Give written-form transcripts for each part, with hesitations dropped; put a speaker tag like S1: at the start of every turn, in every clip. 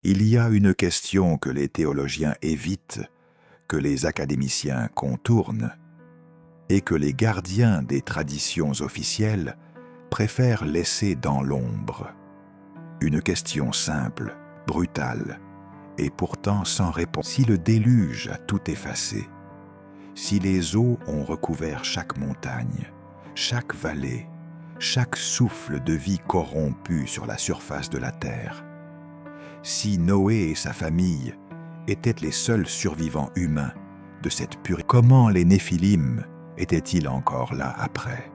S1: Il y a une question que les théologiens évitent, que les académiciens contournent, et que les gardiens des traditions officielles préfèrent laisser dans l'ombre. Une question simple, brutale, et pourtant sans réponse. Si le déluge a tout effacé, si les eaux ont recouvert chaque montagne, chaque vallée, chaque souffle de vie corrompu sur la surface de la terre, si Noé et sa famille étaient les seuls survivants humains de cette purité, comment les Néphilim étaient-ils encore là après?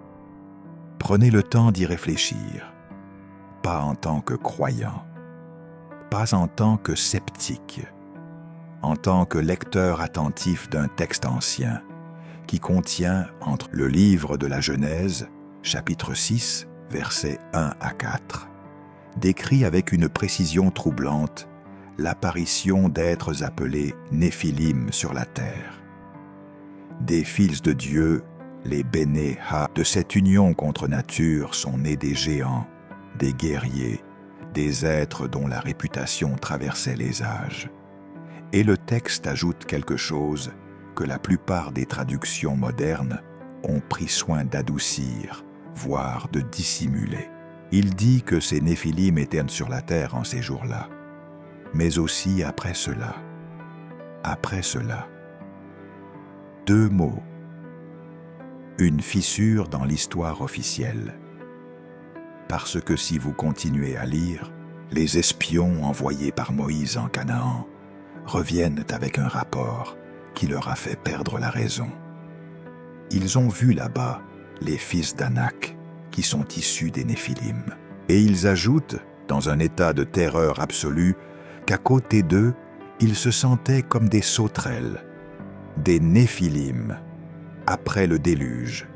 S1: Prenez le temps d'y réfléchir, pas en tant que croyant, pas en tant que sceptique, en tant que lecteur attentif d'un texte ancien qui contient entre le livre de la Genèse, chapitre 6, versets 1 à 4, décrit avec une précision troublante l'apparition d'êtres appelés Néphilim sur la terre. Des fils de Dieu, les Béné Ha, de cette union contre nature sont nés des géants, des guerriers, des êtres dont la réputation traversait les âges. Et le texte ajoute quelque chose que la plupart des traductions modernes ont pris soin d'adoucir, voire de dissimuler. Il dit que ces Néphilim étaient sur la terre en ces jours-là, mais aussi après cela. Après cela. 2 mots. Une fissure dans l'histoire officielle. Parce que si vous continuez à lire, les espions envoyés par Moïse en Canaan reviennent avec un rapport qui leur a fait perdre la raison. Ils ont vu là-bas les fils d'Anak qui sont issus des Néphilim. Et ils ajoutent, dans un état de terreur absolue, qu'à côté d'eux, ils se sentaient comme des sauterelles, des Néphilim, après le déluge.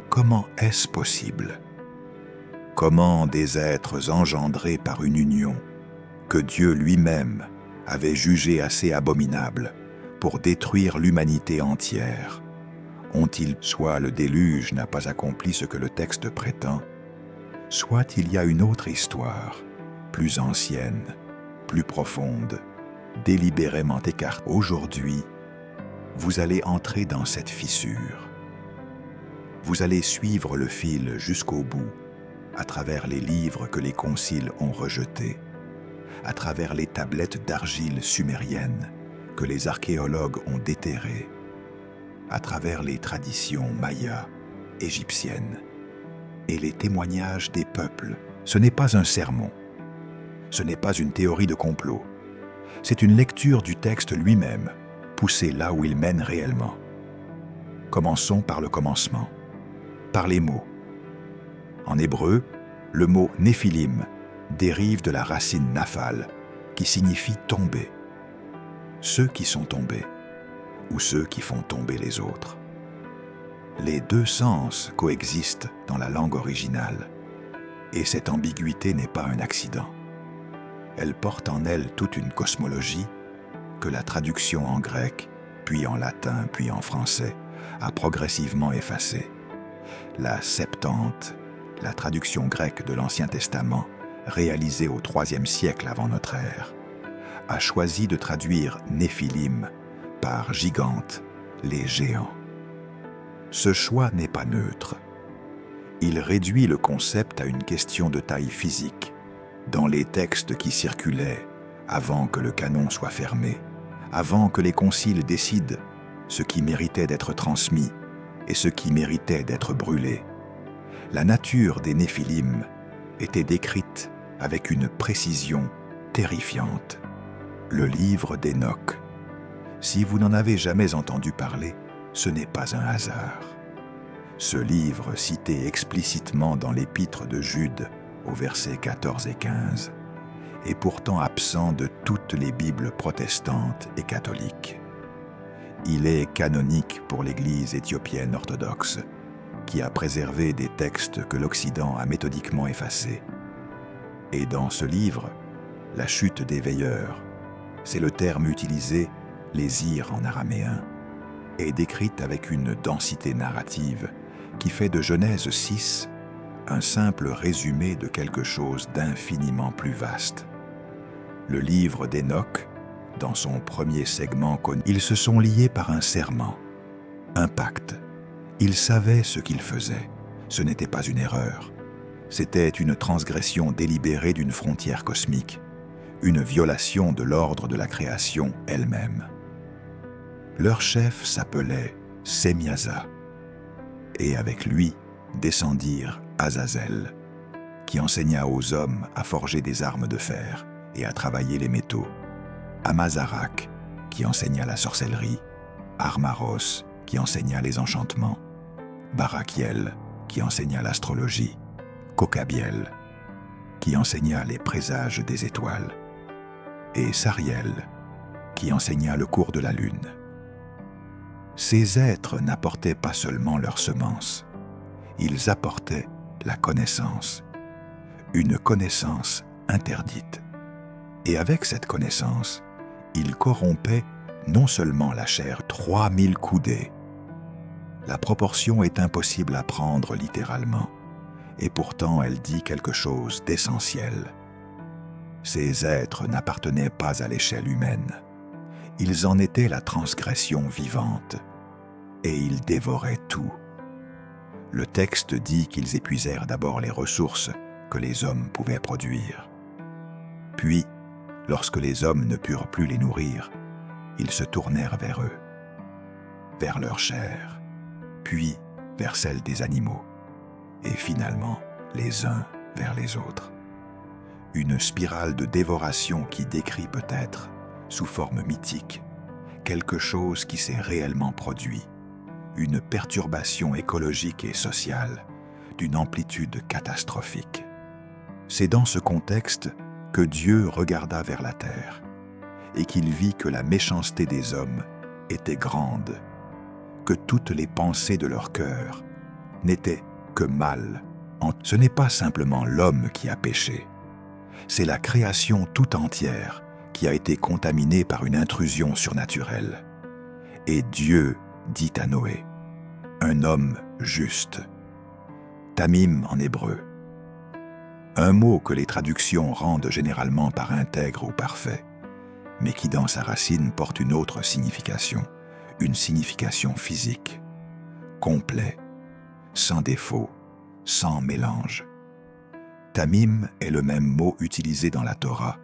S1: Comment est-ce possible? Comment des êtres engendrés par une union que Dieu lui-même avait jugée assez abominable pour détruire l'humanité entière, ont-ils, soit le déluge n'a pas accompli ce que le texte prétend, soit il y a une autre histoire, plus ancienne, plus profonde, délibérément écartée. Aujourd'hui, vous allez entrer dans cette fissure. Vous allez suivre le fil jusqu'au bout, à travers les livres que les conciles ont rejetés, à travers les tablettes d'argile sumériennes que les archéologues ont déterrées, à travers les traditions mayas, égyptiennes, et les témoignages des peuples. Ce n'est pas un sermon, ce n'est pas une théorie de complot, c'est une lecture du texte lui-même, poussée là où il mène réellement. Commençons par le commencement, par les mots. En hébreu, le mot Néphilim dérive de la racine naphal, qui signifie tomber. Ceux qui sont tombés, ou ceux qui font tomber les autres. Les deux sens coexistent dans la langue originale, et cette ambiguïté n'est pas un accident. Elle porte en elle toute une cosmologie que la traduction en grec, puis en latin, puis en français, a progressivement effacée. La Septante, la traduction grecque de l'Ancien Testament, réalisée au IIIe siècle avant notre ère, a choisi de traduire Néphilim par gigante, les géants. Ce choix n'est pas neutre. Il réduit le concept à une question de taille physique, dans les textes qui circulaient avant que le canon soit fermé, avant que les conciles décident ce qui méritait d'être transmis et ce qui méritait d'être brûlé. La nature des Néphilim était décrite avec une précision terrifiante. Le livre d'Hénoch. Si vous n'en avez jamais entendu parler, ce n'est pas un hasard. Ce livre, cité explicitement dans l'épître de Jude, aux versets 14 et 15, est pourtant absent de toutes les Bibles protestantes et catholiques. Il est canonique pour l'Église éthiopienne orthodoxe, qui a préservé des textes que l'Occident a méthodiquement effacés. Et dans ce livre, la chute des veilleurs, c'est le terme utilisé, les ires en araméen, est décrite avec une densité narrative qui fait de Genèse 6 un simple résumé de quelque chose d'infiniment plus vaste. Le livre d'Enoch, dans son premier segment connu, ils se sont liés par un serment, un pacte. Ils savaient ce qu'ils faisaient. Ce n'était pas une erreur. C'était une transgression délibérée d'une frontière cosmique, une violation de l'ordre de la création elle-même. Leur chef s'appelait Semyaza, et avec lui descendirent Azazel, qui enseigna aux hommes à forger des armes de fer et à travailler les métaux, Amazarak, qui enseigna la sorcellerie, Armaros, qui enseigna les enchantements, Barakiel, qui enseigna l'astrologie, Kokabiel, qui enseigna les présages des étoiles, et Sariel, qui enseigna le cours de la lune. Ces êtres n'apportaient pas seulement leur semence, ils apportaient la connaissance, une connaissance interdite. Et avec cette connaissance, ils corrompaient non seulement la chair 3000 coudées. La proportion est impossible à prendre littéralement, et pourtant elle dit quelque chose d'essentiel. Ces êtres n'appartenaient pas à l'échelle humaine. Ils en étaient la transgression vivante, et ils dévoraient tout. Le texte dit qu'ils épuisèrent d'abord les ressources que les hommes pouvaient produire. Puis, lorsque les hommes ne purent plus les nourrir, ils se tournèrent vers eux, vers leur chair, puis vers celle des animaux, et finalement les uns vers les autres. Une spirale de dévoration qui décrit peut-être, sous forme mythique, quelque chose qui s'est réellement produit, une perturbation écologique et sociale d'une amplitude catastrophique. C'est dans ce contexte que Dieu regarda vers la terre et qu'il vit que la méchanceté des hommes était grande, que toutes les pensées de leur cœur n'étaient que mal. Ce n'est pas simplement l'homme qui a péché, c'est la création tout entière qui a été contaminée par une intrusion surnaturelle. Et Dieu dit à Noé, un homme juste, Tamim en hébreu, un mot que les traductions rendent généralement par intègre ou parfait, mais qui dans sa racine porte une autre signification, une signification physique, complet, sans défaut, sans mélange. Tamim est le même mot utilisé dans la Torah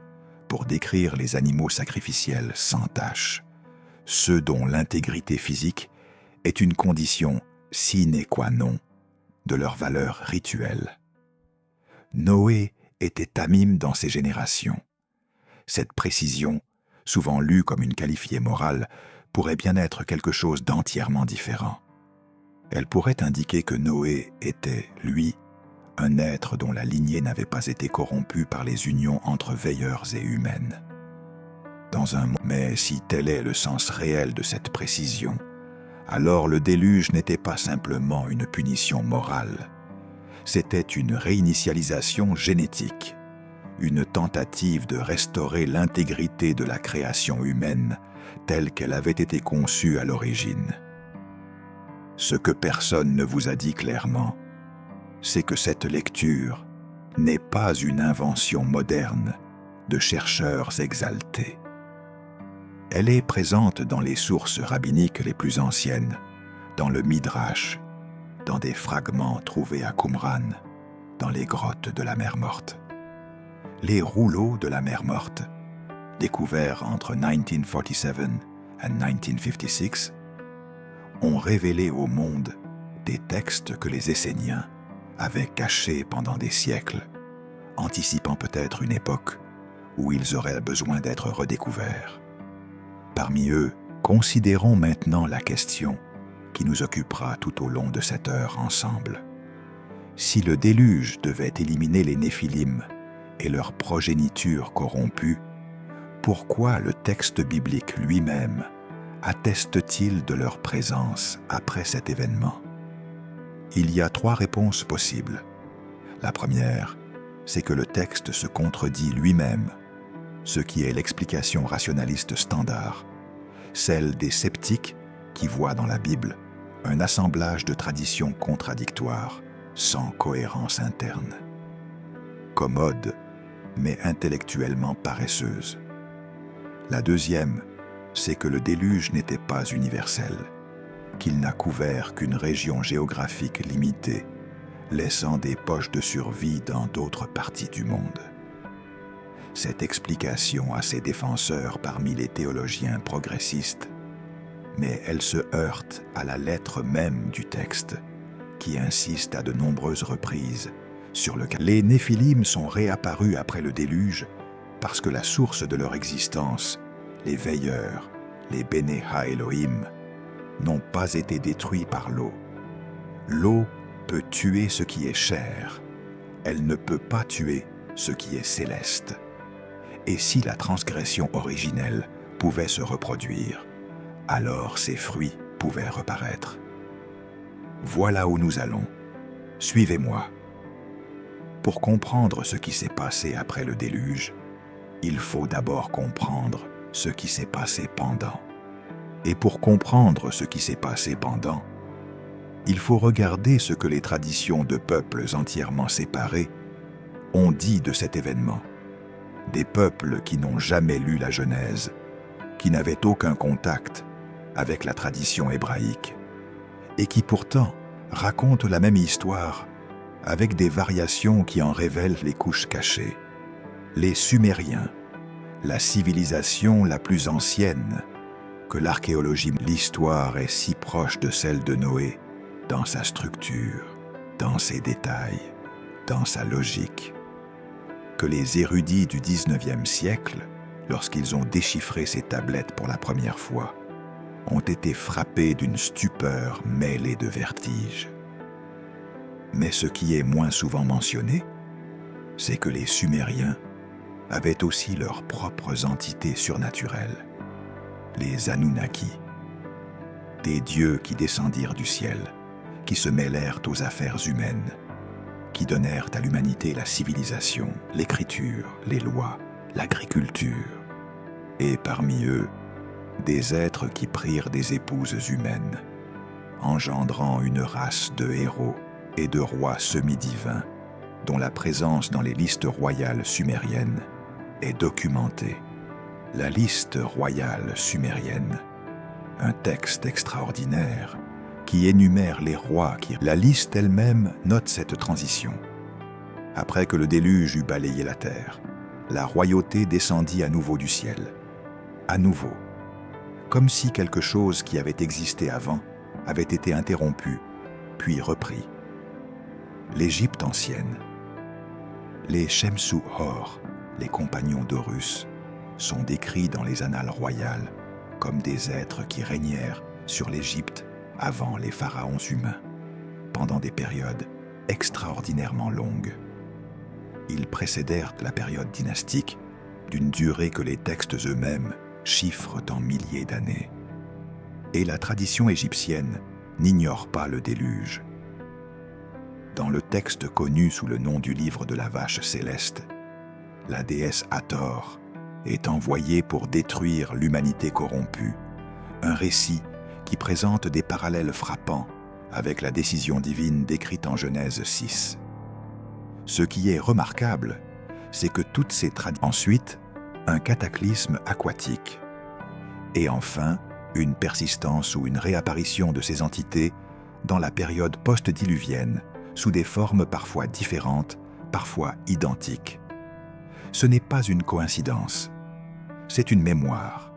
S1: pour décrire les animaux sacrificiels sans tache, ceux dont l'intégrité physique est une condition sine qua non de leur valeur rituelle. Noé était Tamim dans ses générations. Cette précision, souvent lue comme une qualifiée morale, pourrait bien être quelque chose d'entièrement différent. Elle pourrait indiquer que Noé était, lui, un être dont la lignée n'avait pas été corrompue par les unions entre veilleurs et humaines. Mais si tel est le sens réel de cette précision, alors le déluge n'était pas simplement une punition morale, c'était une réinitialisation génétique, une tentative de restaurer l'intégrité de la création humaine telle qu'elle avait été conçue à l'origine. Ce que personne ne vous a dit clairement, c'est que cette lecture n'est pas une invention moderne de chercheurs exaltés. Elle est présente dans les sources rabbiniques les plus anciennes, dans le Midrash, dans des fragments trouvés à Qumran, dans les grottes de la mer Morte. Les rouleaux de la mer Morte, découverts entre 1947 et 1956, ont révélé au monde des textes que les Esséniens avaient cachés pendant des siècles, anticipant peut-être une époque où ils auraient besoin d'être redécouverts. Parmi eux, considérons maintenant la question qui nous occupera tout au long de cette heure ensemble. Si le déluge devait éliminer les Néphilim et leur progéniture corrompue, pourquoi le texte biblique lui-même atteste-t-il de leur présence après cet événement? Il y a 3 réponses possibles. La première, c'est que le texte se contredit lui-même, ce qui est l'explication rationaliste standard, celle des sceptiques qui voient dans la Bible un assemblage de traditions contradictoires, sans cohérence interne. Commode, mais intellectuellement paresseuse. La deuxième, c'est que le déluge n'était pas universel, qu'il n'a couvert qu'une région géographique limitée, laissant des poches de survie dans d'autres parties du monde. Cette explication a ses défenseurs parmi les théologiens progressistes, mais elle se heurte à la lettre même du texte, qui insiste à de nombreuses reprises sur le cas. Les Néphilim sont réapparus après le déluge parce que la source de leur existence, les veilleurs, les Béné Ha-Elohim, n'ont pas été détruits par l'eau. L'eau peut tuer ce qui est chair, elle ne peut pas tuer ce qui est céleste. Et si la transgression originelle pouvait se reproduire, alors ses fruits pouvaient reparaître. Voilà où nous allons. Suivez-moi. Pour comprendre ce qui s'est passé après le déluge, il faut d'abord comprendre ce qui s'est passé pendant. Et pour comprendre ce qui s'est passé pendant, il faut regarder ce que les traditions de peuples entièrement séparés ont dit de cet événement. Des peuples qui n'ont jamais lu la Genèse, qui n'avaient aucun contact avec la tradition hébraïque, et qui pourtant racontent la même histoire avec des variations qui en révèlent les couches cachées. Les Sumériens, la civilisation la plus ancienne que l'archéologie. L'histoire est si proche de celle de Noé dans sa structure, dans ses détails, dans sa logique, que les érudits du XIXe siècle, lorsqu'ils ont déchiffré ces tablettes pour la première fois, ont été frappés d'une stupeur mêlée de vertige. Mais ce qui est moins souvent mentionné, c'est que les Sumériens avaient aussi leurs propres entités surnaturelles, les Anunnaki, des dieux qui descendirent du ciel, qui se mêlèrent aux affaires humaines, qui donnèrent à l'humanité la civilisation, l'écriture, les lois, l'agriculture, et parmi eux, des êtres qui prirent des épouses humaines, engendrant une race de héros et de rois semi-divins, dont la présence dans les listes royales sumériennes est documentée. La liste royale sumérienne, un texte extraordinaire qui énumère les rois qui... La liste elle-même note cette transition. Après que le déluge eut balayé la terre, la royauté descendit à nouveau du ciel. À nouveau. Comme si quelque chose qui avait existé avant avait été interrompu, puis repris. L'Égypte ancienne. Les Shemsu-Hor, les compagnons d'Horus, sont décrits dans les annales royales comme des êtres qui régnèrent sur l'Égypte avant les pharaons humains, pendant des périodes extraordinairement longues. Ils précédèrent la période dynastique d'une durée que les textes eux-mêmes chiffrent en milliers d'années. Et la tradition égyptienne n'ignore pas le déluge. Dans le texte connu sous le nom du livre de la vache céleste, la déesse Hathor est envoyée pour détruire l'humanité corrompue, un récit qui présente des parallèles frappants avec la décision divine décrite en Genèse 6. Ce qui est remarquable, c'est que toutes ces traditions... Ensuite, un cataclysme aquatique. Et enfin, une persistance ou une réapparition de ces entités dans la période post-diluvienne, sous des formes parfois différentes, parfois identiques. Ce n'est pas une coïncidence, c'est une mémoire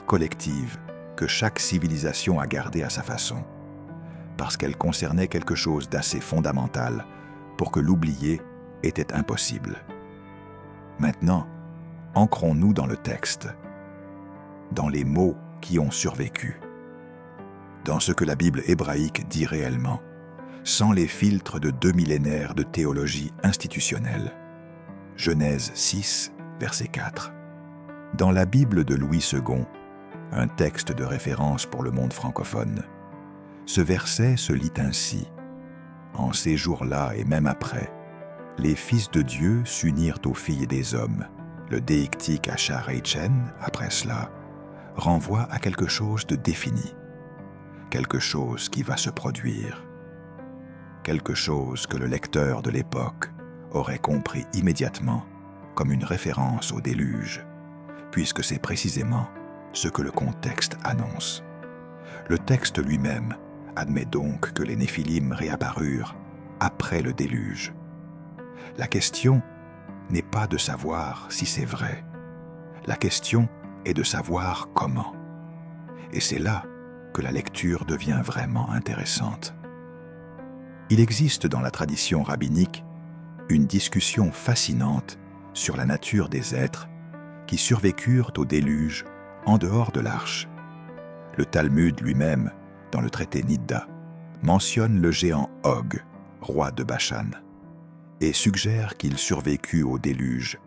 S1: collective que chaque civilisation a gardée à sa façon, parce qu'elle concernait quelque chose d'assez fondamental pour que l'oublier était impossible. Maintenant, ancrons-nous dans le texte, dans les mots qui ont survécu, dans ce que la Bible hébraïque dit réellement, sans les filtres de 2 millénaires de théologie institutionnelle. Genèse 6, verset 4. Dans la Bible de Louis II, un texte de référence pour le monde francophone, ce verset se lit ainsi. En ces jours-là et même après, les fils de Dieu s'unirent aux filles des hommes. Le déictique Achar Eichen, après cela, renvoie à quelque chose de défini, quelque chose qui va se produire, quelque chose que le lecteur de l'époque aurait compris immédiatement comme une référence au déluge, puisque c'est précisément ce que le contexte annonce. Le texte lui-même admet donc que les Néphilim réapparurent après le déluge. La question n'est pas de savoir si c'est vrai. La question est de savoir comment. Et c'est là que la lecture devient vraiment intéressante. Il existe dans la tradition rabbinique une discussion fascinante sur la nature des êtres qui survécurent au déluge en dehors de l'arche. Le Talmud lui-même, dans le traité Nidda, mentionne le géant Og, roi de Bashan, et suggère qu'il survécut au déluge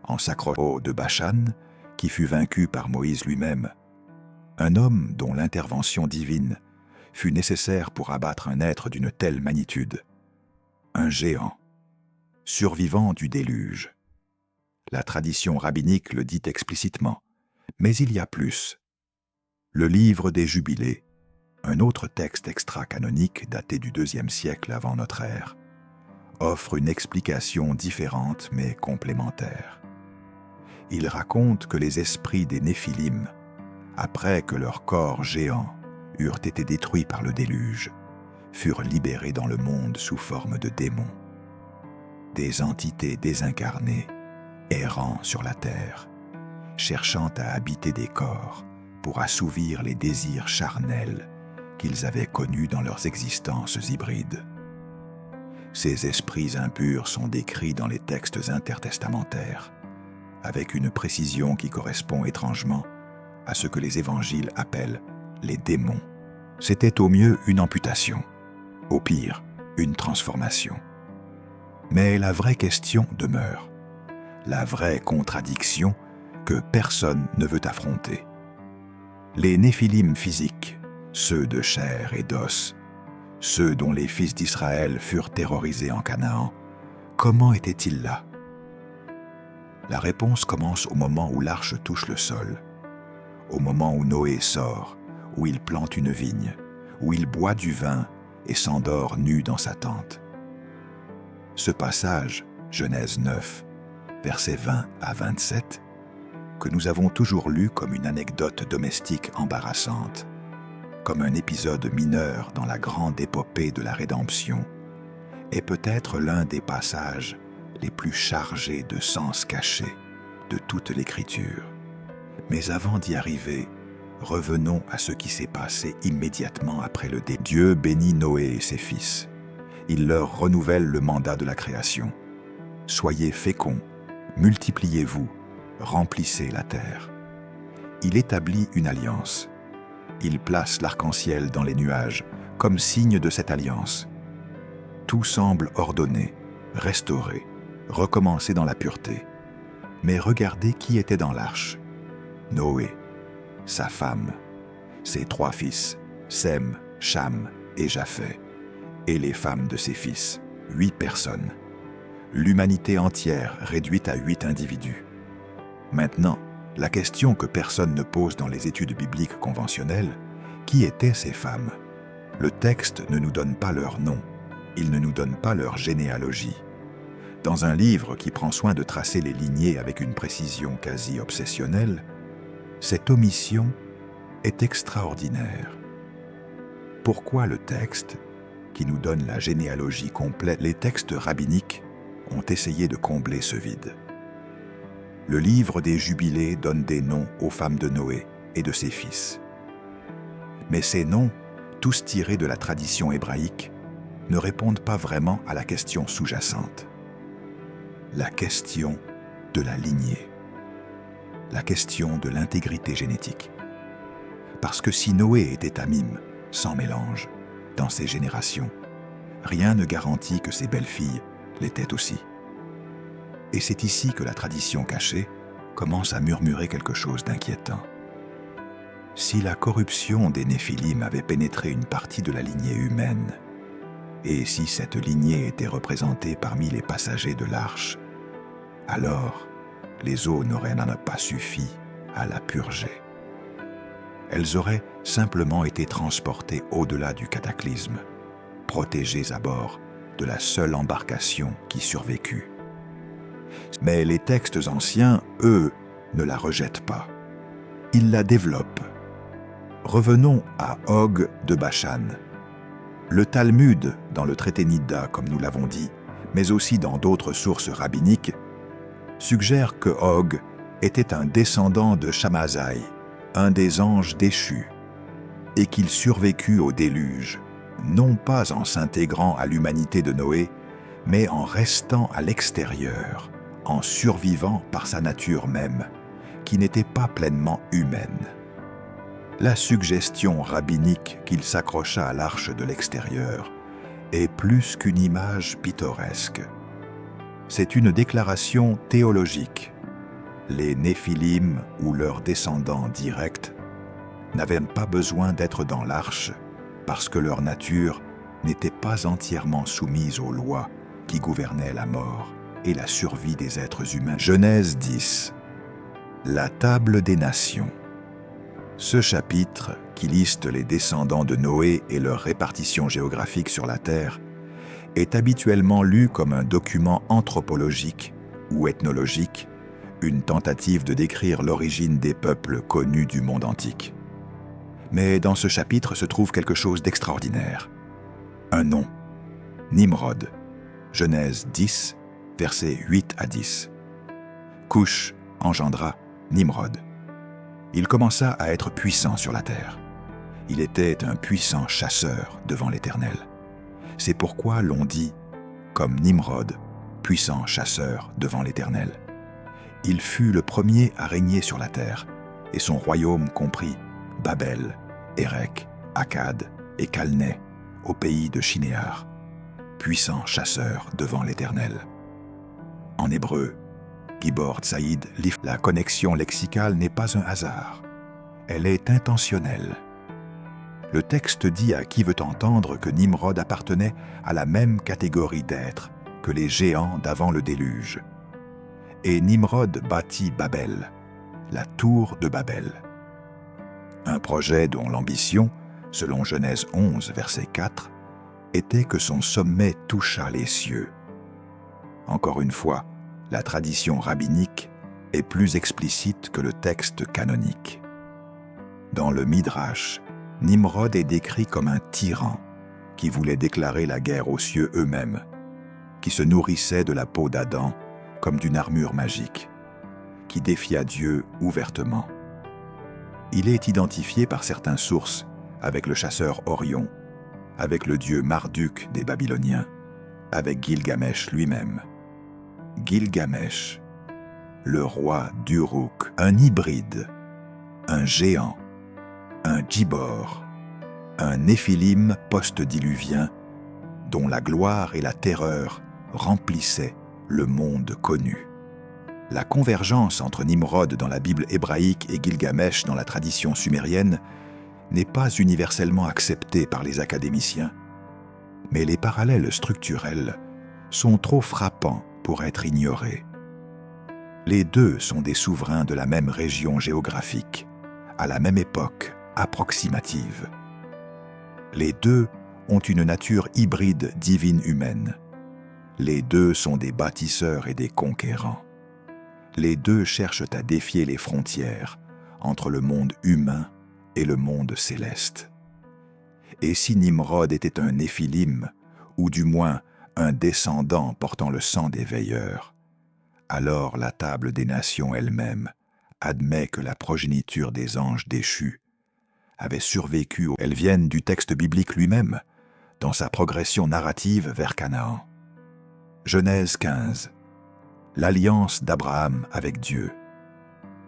S1: en s'accrochant de Bashan, qui fut vaincu par Moïse lui-même, un homme dont l'intervention divine fut nécessaire pour abattre un être d'une telle magnitude, un géant, survivant du déluge. La tradition rabbinique le dit explicitement, mais il y a plus. Le livre des Jubilés, un autre texte extra-canonique daté du IIe siècle avant notre ère, offre une explication différente mais complémentaire. Il raconte que les esprits des Néphilim, après que leurs corps géants eurent été détruits par le déluge, furent libérés dans le monde sous forme de démons, des entités désincarnées errant sur la terre, cherchant à habiter des corps pour assouvir les désirs charnels qu'ils avaient connus dans leurs existences hybrides. Ces esprits impurs sont décrits dans les textes intertestamentaires, avec une précision qui correspond étrangement à ce que les évangiles appellent les démons. C'était au mieux une amputation, au pire une transformation. Mais la vraie question demeure, la vraie contradiction que personne ne veut affronter. Les Néphilim physiques, ceux de chair et d'os, ceux dont les fils d'Israël furent terrorisés en Canaan, comment étaient-ils là? La réponse commence au moment où l'arche touche le sol, au moment où Noé sort, où il plante une vigne, où il boit du vin et s'endort nu dans sa tente. Ce passage, Genèse 9, versets 20 à 27, que nous avons toujours lu comme une anecdote domestique embarrassante, comme un épisode mineur dans la grande épopée de la rédemption, est peut-être l'un des passages les plus chargés de sens cachés de toute l'Écriture. Mais avant d'y arriver, revenons à ce qui s'est passé immédiatement après le déluge. Dieu bénit Noé et ses fils. Il leur renouvelle le mandat de la création. Soyez féconds, multipliez-vous, remplissez la terre. Il établit une alliance. Il place l'arc-en-ciel dans les nuages, comme signe de cette alliance. Tout semble ordonné, restauré, recommencé dans la pureté. Mais regardez qui était dans l'arche. Noé, sa femme, ses 3 fils, Sem, Cham et Japheth, et les femmes de ses fils, 8 personnes. L'humanité entière réduite à 8 individus. Maintenant, la question que personne ne pose dans les études bibliques conventionnelles, qui étaient ces femmes? Le texte ne nous donne pas leur nom, il ne nous donne pas leur généalogie. Dans un livre qui prend soin de tracer les lignées avec une précision quasi obsessionnelle, cette omission est extraordinaire. Pourquoi le texte, qui nous donne la généalogie complète, les textes rabbiniques ont essayé de combler ce vide? Le livre des Jubilés donne des noms aux femmes de Noé et de ses fils. Mais ces noms, tous tirés de la tradition hébraïque, ne répondent pas vraiment à la question sous-jacente. La question de la lignée. La question de l'intégrité génétique. Parce que si Noé était amime, sans mélange, dans ses générations, rien ne garantit que ses belles-filles l'étaient aussi. Et c'est ici que la tradition cachée commence à murmurer quelque chose d'inquiétant. Si la corruption des Néphilim avait pénétré une partie de la lignée humaine, et si cette lignée était représentée parmi les passagers de l'arche, alors les eaux n'auraient pas suffi à la purger. Elles auraient simplement été transportées au-delà du cataclysme, protégées à bord de la seule embarcation qui survécut. Mais les textes anciens, eux, ne la rejettent pas. Ils la développent. Revenons à Og de Bashan. Le Talmud, dans le traité Nidda, comme nous l'avons dit, mais aussi dans d'autres sources rabbiniques, suggère que Og était un descendant de Shammazai, un des anges déchus, et qu'il survécut au déluge, non pas en s'intégrant à l'humanité de Noé, mais en restant à l'extérieur, en survivant par sa nature même, qui n'était pas pleinement humaine. La suggestion rabbinique qu'il s'accrocha à l'arche de l'extérieur est plus qu'une image pittoresque. C'est une déclaration théologique. Les Néphilim ou leurs descendants directs n'avaient pas besoin d'être dans l'arche parce que leur nature n'était pas entièrement soumise aux lois qui gouvernaient la mort et la survie des êtres humains. Genèse 10. La table des nations. Ce chapitre, qui liste les descendants de Noé et leur répartition géographique sur la terre, est habituellement lu comme un document anthropologique ou ethnologique, une tentative de décrire l'origine des peuples connus du monde antique. Mais dans ce chapitre se trouve quelque chose d'extraordinaire. Un nom, Nimrod, Genèse 10, versets 8 à 10. Cush engendra Nimrod. Il commença à être puissant sur la terre. Il était un puissant chasseur devant l'Éternel. C'est pourquoi l'on dit, comme Nimrod, puissant chasseur devant l'Éternel. Il fut le premier à régner sur la terre, et son royaume comprit Babel, Érec, Akkad et Calné, au pays de Shinéar, puissant chasseur devant l'Éternel. En hébreu, Gibor Tsaïd, la connexion lexicale n'est pas un hasard. Elle est intentionnelle. Le texte dit à qui veut entendre que Nimrod appartenait à la même catégorie d'êtres que les géants d'avant le déluge. Et Nimrod bâtit Babel, la tour de Babel. Un projet dont l'ambition, selon Genèse 11, verset 4, était que son sommet touchât les cieux. Encore une fois, la tradition rabbinique est plus explicite que le texte canonique. Dans le Midrash, Nimrod est décrit comme un tyran qui voulait déclarer la guerre aux cieux eux-mêmes, qui se nourrissait de la peau d'Adam comme d'une armure magique, qui défia Dieu ouvertement. Il est identifié par certaines sources avec le chasseur Orion, avec le dieu Marduk des Babyloniens, avec Gilgamesh lui-même. Gilgamesh, le roi d'Uruk, un hybride, un géant, un gibor, un néphilim post-diluvien dont la gloire et la terreur remplissaient le monde connu. La convergence entre Nimrod dans la Bible hébraïque et Gilgamesh dans la tradition sumérienne n'est pas universellement acceptée par les académiciens, mais les parallèles structurels sont trop frappants pour être ignorés. Les deux sont des souverains de la même région géographique, à la même époque approximative. Les deux ont une nature hybride divine-humaine. Les deux sont des bâtisseurs et des conquérants. Les deux cherchent à défier les frontières entre le monde humain et le monde céleste. Et si Nimrod était un néphilim, ou du moins un descendant portant le sang des veilleurs, alors la table des nations elle-même admet que la progéniture des anges déchus avait survécu. Elles viennent du texte biblique lui-même, dans sa progression narrative vers Canaan. Genèse 15. L'alliance d'Abraham avec Dieu.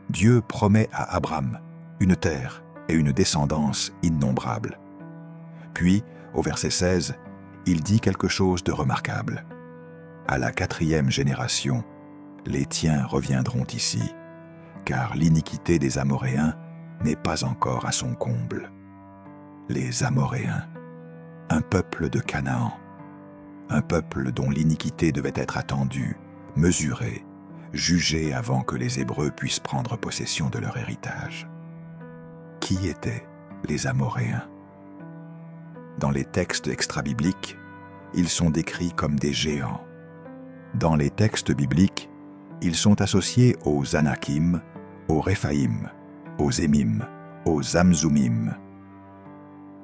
S1: Dieu promet à Abraham une terre et une descendance innombrable. Puis, au verset 16, il dit quelque chose de remarquable. À la 4e génération, les tiens reviendront ici, car l'iniquité des Amoréens n'est pas encore à son comble. Les Amoréens, un peuple de Canaan, un peuple dont l'iniquité devait être attendue, mesurée, jugée avant que les Hébreux puissent prendre possession de leur héritage. Qui étaient les Amoréens? Dans les textes extra-bibliques, ils sont décrits comme des géants. Dans les textes bibliques, Ils sont associés aux Anakim, aux Réphaïm, aux Émim, aux Zamzoumim.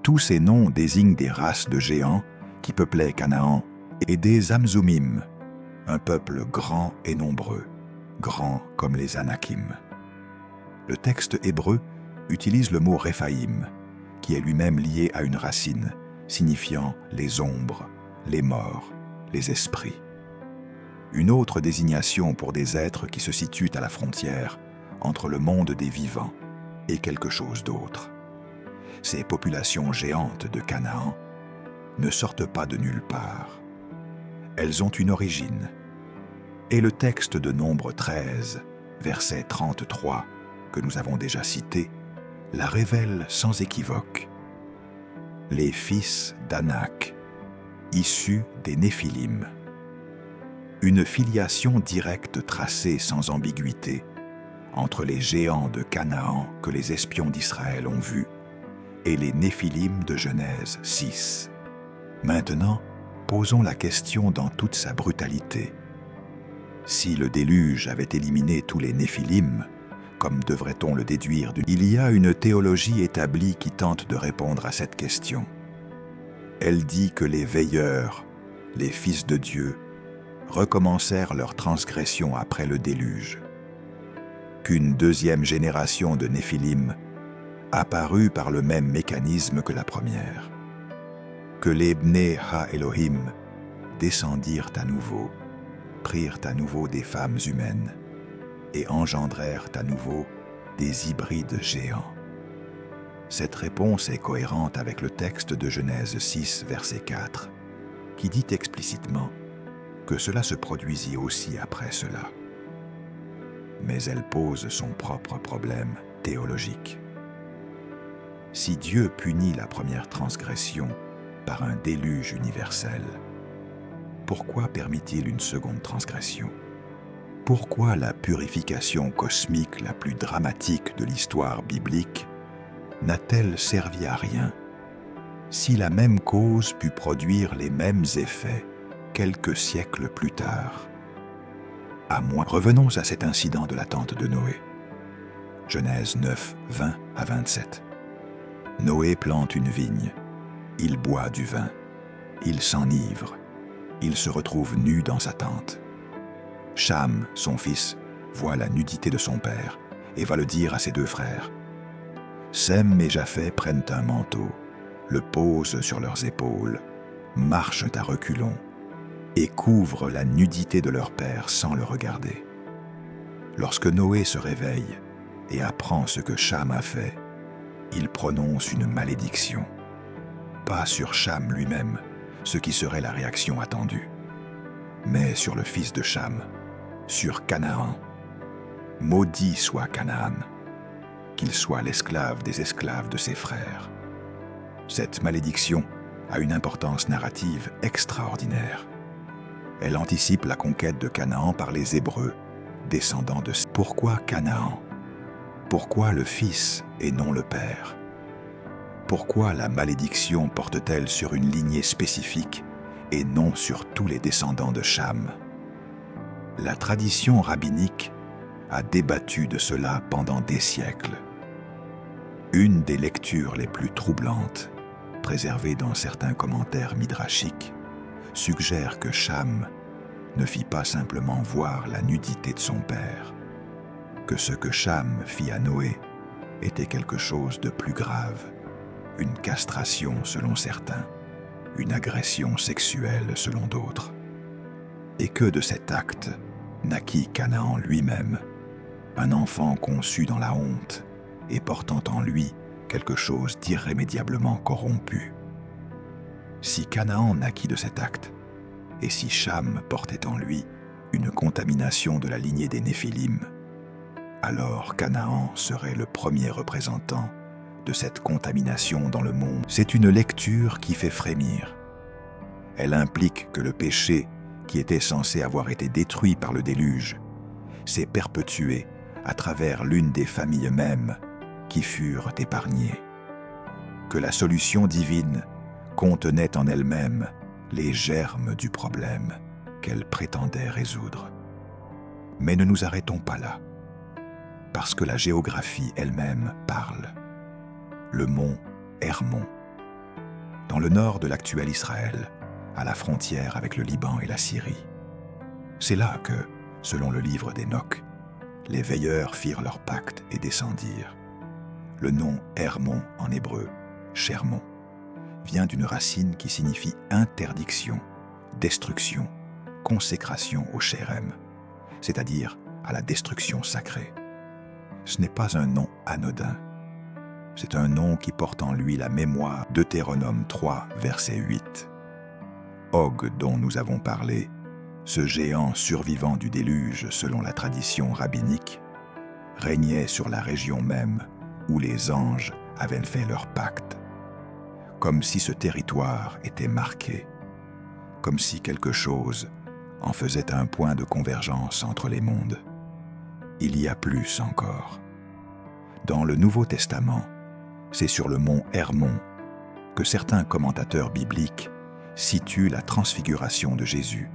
S1: Tous ces noms désignent des races de géants qui peuplaient Canaan et des Zamzoumim, un peuple grand et nombreux, grand comme les Anakim. Le texte hébreu utilise le mot Réphaïm, qui est lui-même lié à une racine, signifiant les ombres, les morts, les esprits. Une autre désignation pour des êtres qui se situent à la frontière entre le monde des vivants et quelque chose d'autre. Ces populations géantes de Canaan ne sortent pas de nulle part. Elles ont une origine. Et le texte de Nombre 13, verset 33, que nous avons déjà cité, la révèle sans équivoque. Les fils d'Anak, issus des Néphilim. Une filiation directe tracée sans ambiguïté entre les géants de Canaan que les espions d'Israël ont vus et les Néphilim de Genèse 6. Maintenant, posons la question dans toute sa brutalité. Si le déluge avait éliminé tous les Néphilim, comme devrait-on le déduire il y a une théologie établie qui tente de répondre à cette question. Elle dit que les veilleurs, les fils de Dieu, recommencèrent leur transgression après le déluge. Qu'une deuxième génération de Néphilim apparut par le même mécanisme que la première. Que les Bnei Ha-Elohim descendirent à nouveau, prirent à nouveau des femmes humaines et engendrèrent à nouveau des hybrides géants. Cette réponse est cohérente avec le texte de Genèse 6, verset 4, qui dit explicitement que cela se produisit aussi après cela. Mais elle pose son propre problème théologique. Si Dieu punit la première transgression par un déluge universel, pourquoi permit-il une seconde transgression? Pourquoi la purification cosmique la plus dramatique de l'histoire biblique n'a-t-elle servi à rien si la même cause put produire les mêmes effets quelques siècles plus tard? À moins, revenons à cet incident de la tente de Noé. Genèse 9, 20 à 27. Noé plante une vigne, il boit du vin, il s'enivre, il se retrouve nu dans sa tente. Cham, son fils, voit la nudité de son père et va le dire à ses deux frères. Sem et Japheth prennent un manteau, le posent sur leurs épaules, marchent à reculons et couvrent la nudité de leur père sans le regarder. Lorsque Noé se réveille et apprend ce que Cham a fait, il prononce une malédiction. Pas sur Cham lui-même, ce qui serait la réaction attendue, mais sur le fils de Cham, sur Canaan. Maudit soit Canaan, qu'il soit l'esclave des esclaves de ses frères. Cette malédiction a une importance narrative extraordinaire. Elle anticipe la conquête de Canaan par les Hébreux, descendants de... Pourquoi Canaan? Pourquoi le fils et non le père? Pourquoi la malédiction porte-t-elle sur une lignée spécifique et non sur tous les descendants de Cham? La tradition rabbinique a débattu de cela pendant des siècles. Une des lectures les plus troublantes, préservée dans certains commentaires midrashiques, suggère que Cham ne fit pas simplement voir la nudité de son père, que ce que Cham fit à Noé était quelque chose de plus grave, une castration selon certains, une agression sexuelle selon d'autres, et que de cet acte naquit Canaan lui-même, un enfant conçu dans la honte et portant en lui quelque chose d'irrémédiablement corrompu. Si Canaan naquit de cet acte, et si Cham portait en lui une contamination de la lignée des Néphilim, alors Canaan serait le premier représentant de cette contamination dans le monde. C'est une lecture qui fait frémir. Elle implique que le péché, qui était censé avoir été détruit par le déluge, s'est perpétué à travers l'une des familles mêmes qui furent épargnées. Que la solution divine contenait en elle-même les germes du problème qu'elle prétendait résoudre. Mais ne nous arrêtons pas là, parce que la géographie elle-même parle. Le mont Hermon, dans le nord de l'actuel Israël, à la frontière avec le Liban et la Syrie. C'est là que, selon le livre d'Hénoch, les veilleurs firent leur pacte et descendirent. Le nom Hermon en hébreu, Shermon, vient d'une racine qui signifie interdiction, destruction, consécration au Sherem, c'est-à-dire à la destruction sacrée. Ce n'est pas un nom anodin. C'est un nom qui porte en lui la mémoire de Deutéronome 3, verset 8. Og, dont nous avons parlé, ce géant survivant du déluge selon la tradition rabbinique, régnait sur la région même où les anges avaient fait leur pacte, comme si ce territoire était marqué, comme si quelque chose en faisait un point de convergence entre les mondes. Il y a plus encore. Dans le Nouveau Testament, c'est sur le mont Hermon que certains commentateurs bibliques situent la transfiguration de Jésus.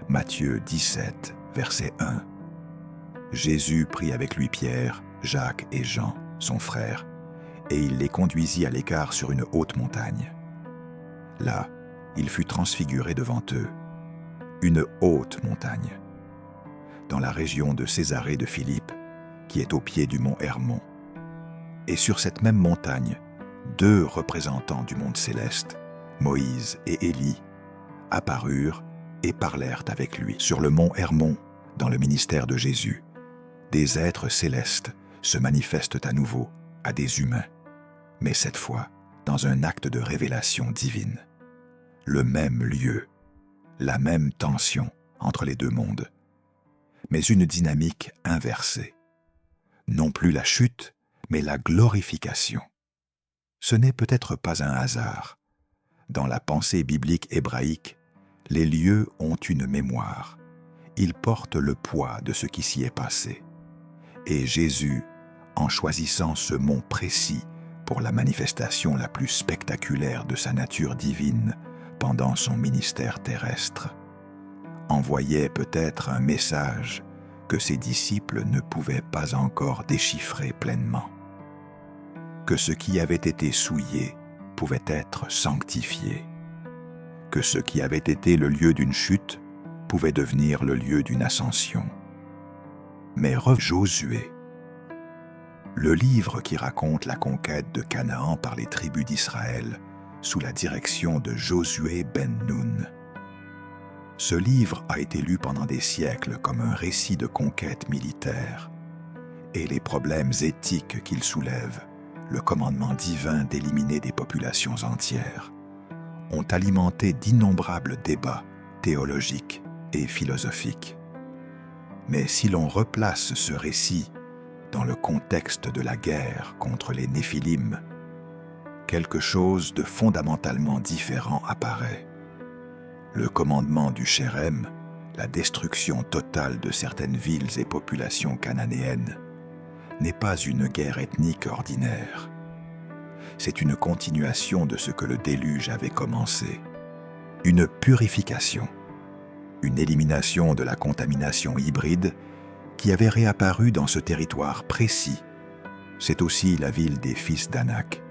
S1: Matthieu 17, verset 1. Jésus prit avec lui Pierre, Jacques et Jean, son frère, et il les conduisit à l'écart sur une haute montagne. Là, il fut transfiguré devant eux, une haute montagne, dans la région de Césarée de Philippe, qui est au pied du mont Hermon. Et sur cette même montagne, 2 représentants du monde céleste, Moïse et Élie, apparurent et parlèrent avec lui. Sur le mont Hermon, dans le ministère de Jésus, des êtres célestes se manifestent à nouveau à des humains, mais cette fois dans un acte de révélation divine. Le même lieu, la même tension entre les 2 mondes, mais une dynamique inversée. Non plus la chute, mais la glorification. Ce n'est peut-être pas un hasard. Dans la pensée biblique hébraïque, les lieux ont une mémoire. Ils portent le poids de ce qui s'y est passé. Et Jésus, en choisissant ce mont précis pour la manifestation la plus spectaculaire de sa nature divine pendant son ministère terrestre, envoyait peut-être un message que ses disciples ne pouvaient pas encore déchiffrer pleinement. Que ce qui avait été souillé pouvait être sanctifié. Que ce qui avait été le lieu d'une chute pouvait devenir le lieu d'une ascension. Mais Josué, le livre qui raconte la conquête de Canaan par les tribus d'Israël sous la direction de Josué ben Nun. Ce livre a été lu pendant des siècles comme un récit de conquête militaire, et les problèmes éthiques qu'il soulève, le commandement divin d'éliminer des populations entières, ont alimenté d'innombrables débats théologiques et philosophiques. Mais si l'on replace ce récit dans le contexte de la guerre contre les Néphilim, quelque chose de fondamentalement différent apparaît. Le commandement du Sherem, la destruction totale de certaines villes et populations cananéennes, n'est pas une guerre ethnique ordinaire. C'est une continuation de ce que le déluge avait commencé. Une purification, une élimination de la contamination hybride qui avait réapparu dans ce territoire précis. C'est aussi la ville des fils d'Anak.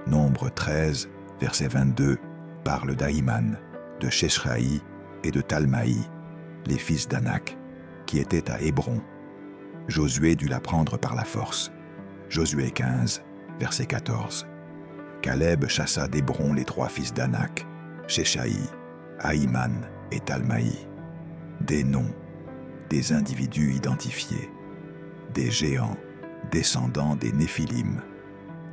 S1: Nombre 13, verset 22, parle d'Aïman, de Sheshraï et de Talmaï, les fils d'Anak, qui étaient à Hébron. Josué dut la prendre par la force. Josué 15, verset 14. Caleb chassa d'Hébron les 3 fils d'Anak, Sheshaï, Aïman et Talmaï. Des noms, des individus identifiés, des géants, descendants des Néphilim,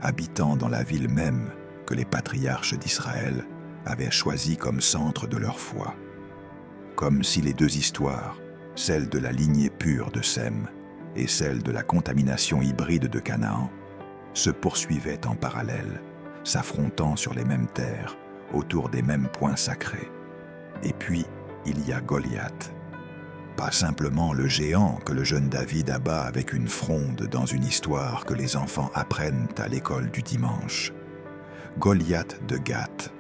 S1: habitant dans la ville même que les patriarches d'Israël avaient choisi comme centre de leur foi. Comme si les 2 histoires, celle de la lignée pure de Sem et celle de la contamination hybride de Canaan, se poursuivaient en parallèle, s'affrontant sur les mêmes terres, autour des mêmes points sacrés. Et puis, il y a Goliath. Pas simplement le géant que le jeune David abat avec une fronde dans une histoire que les enfants apprennent à l'école du dimanche. Goliath de Gath.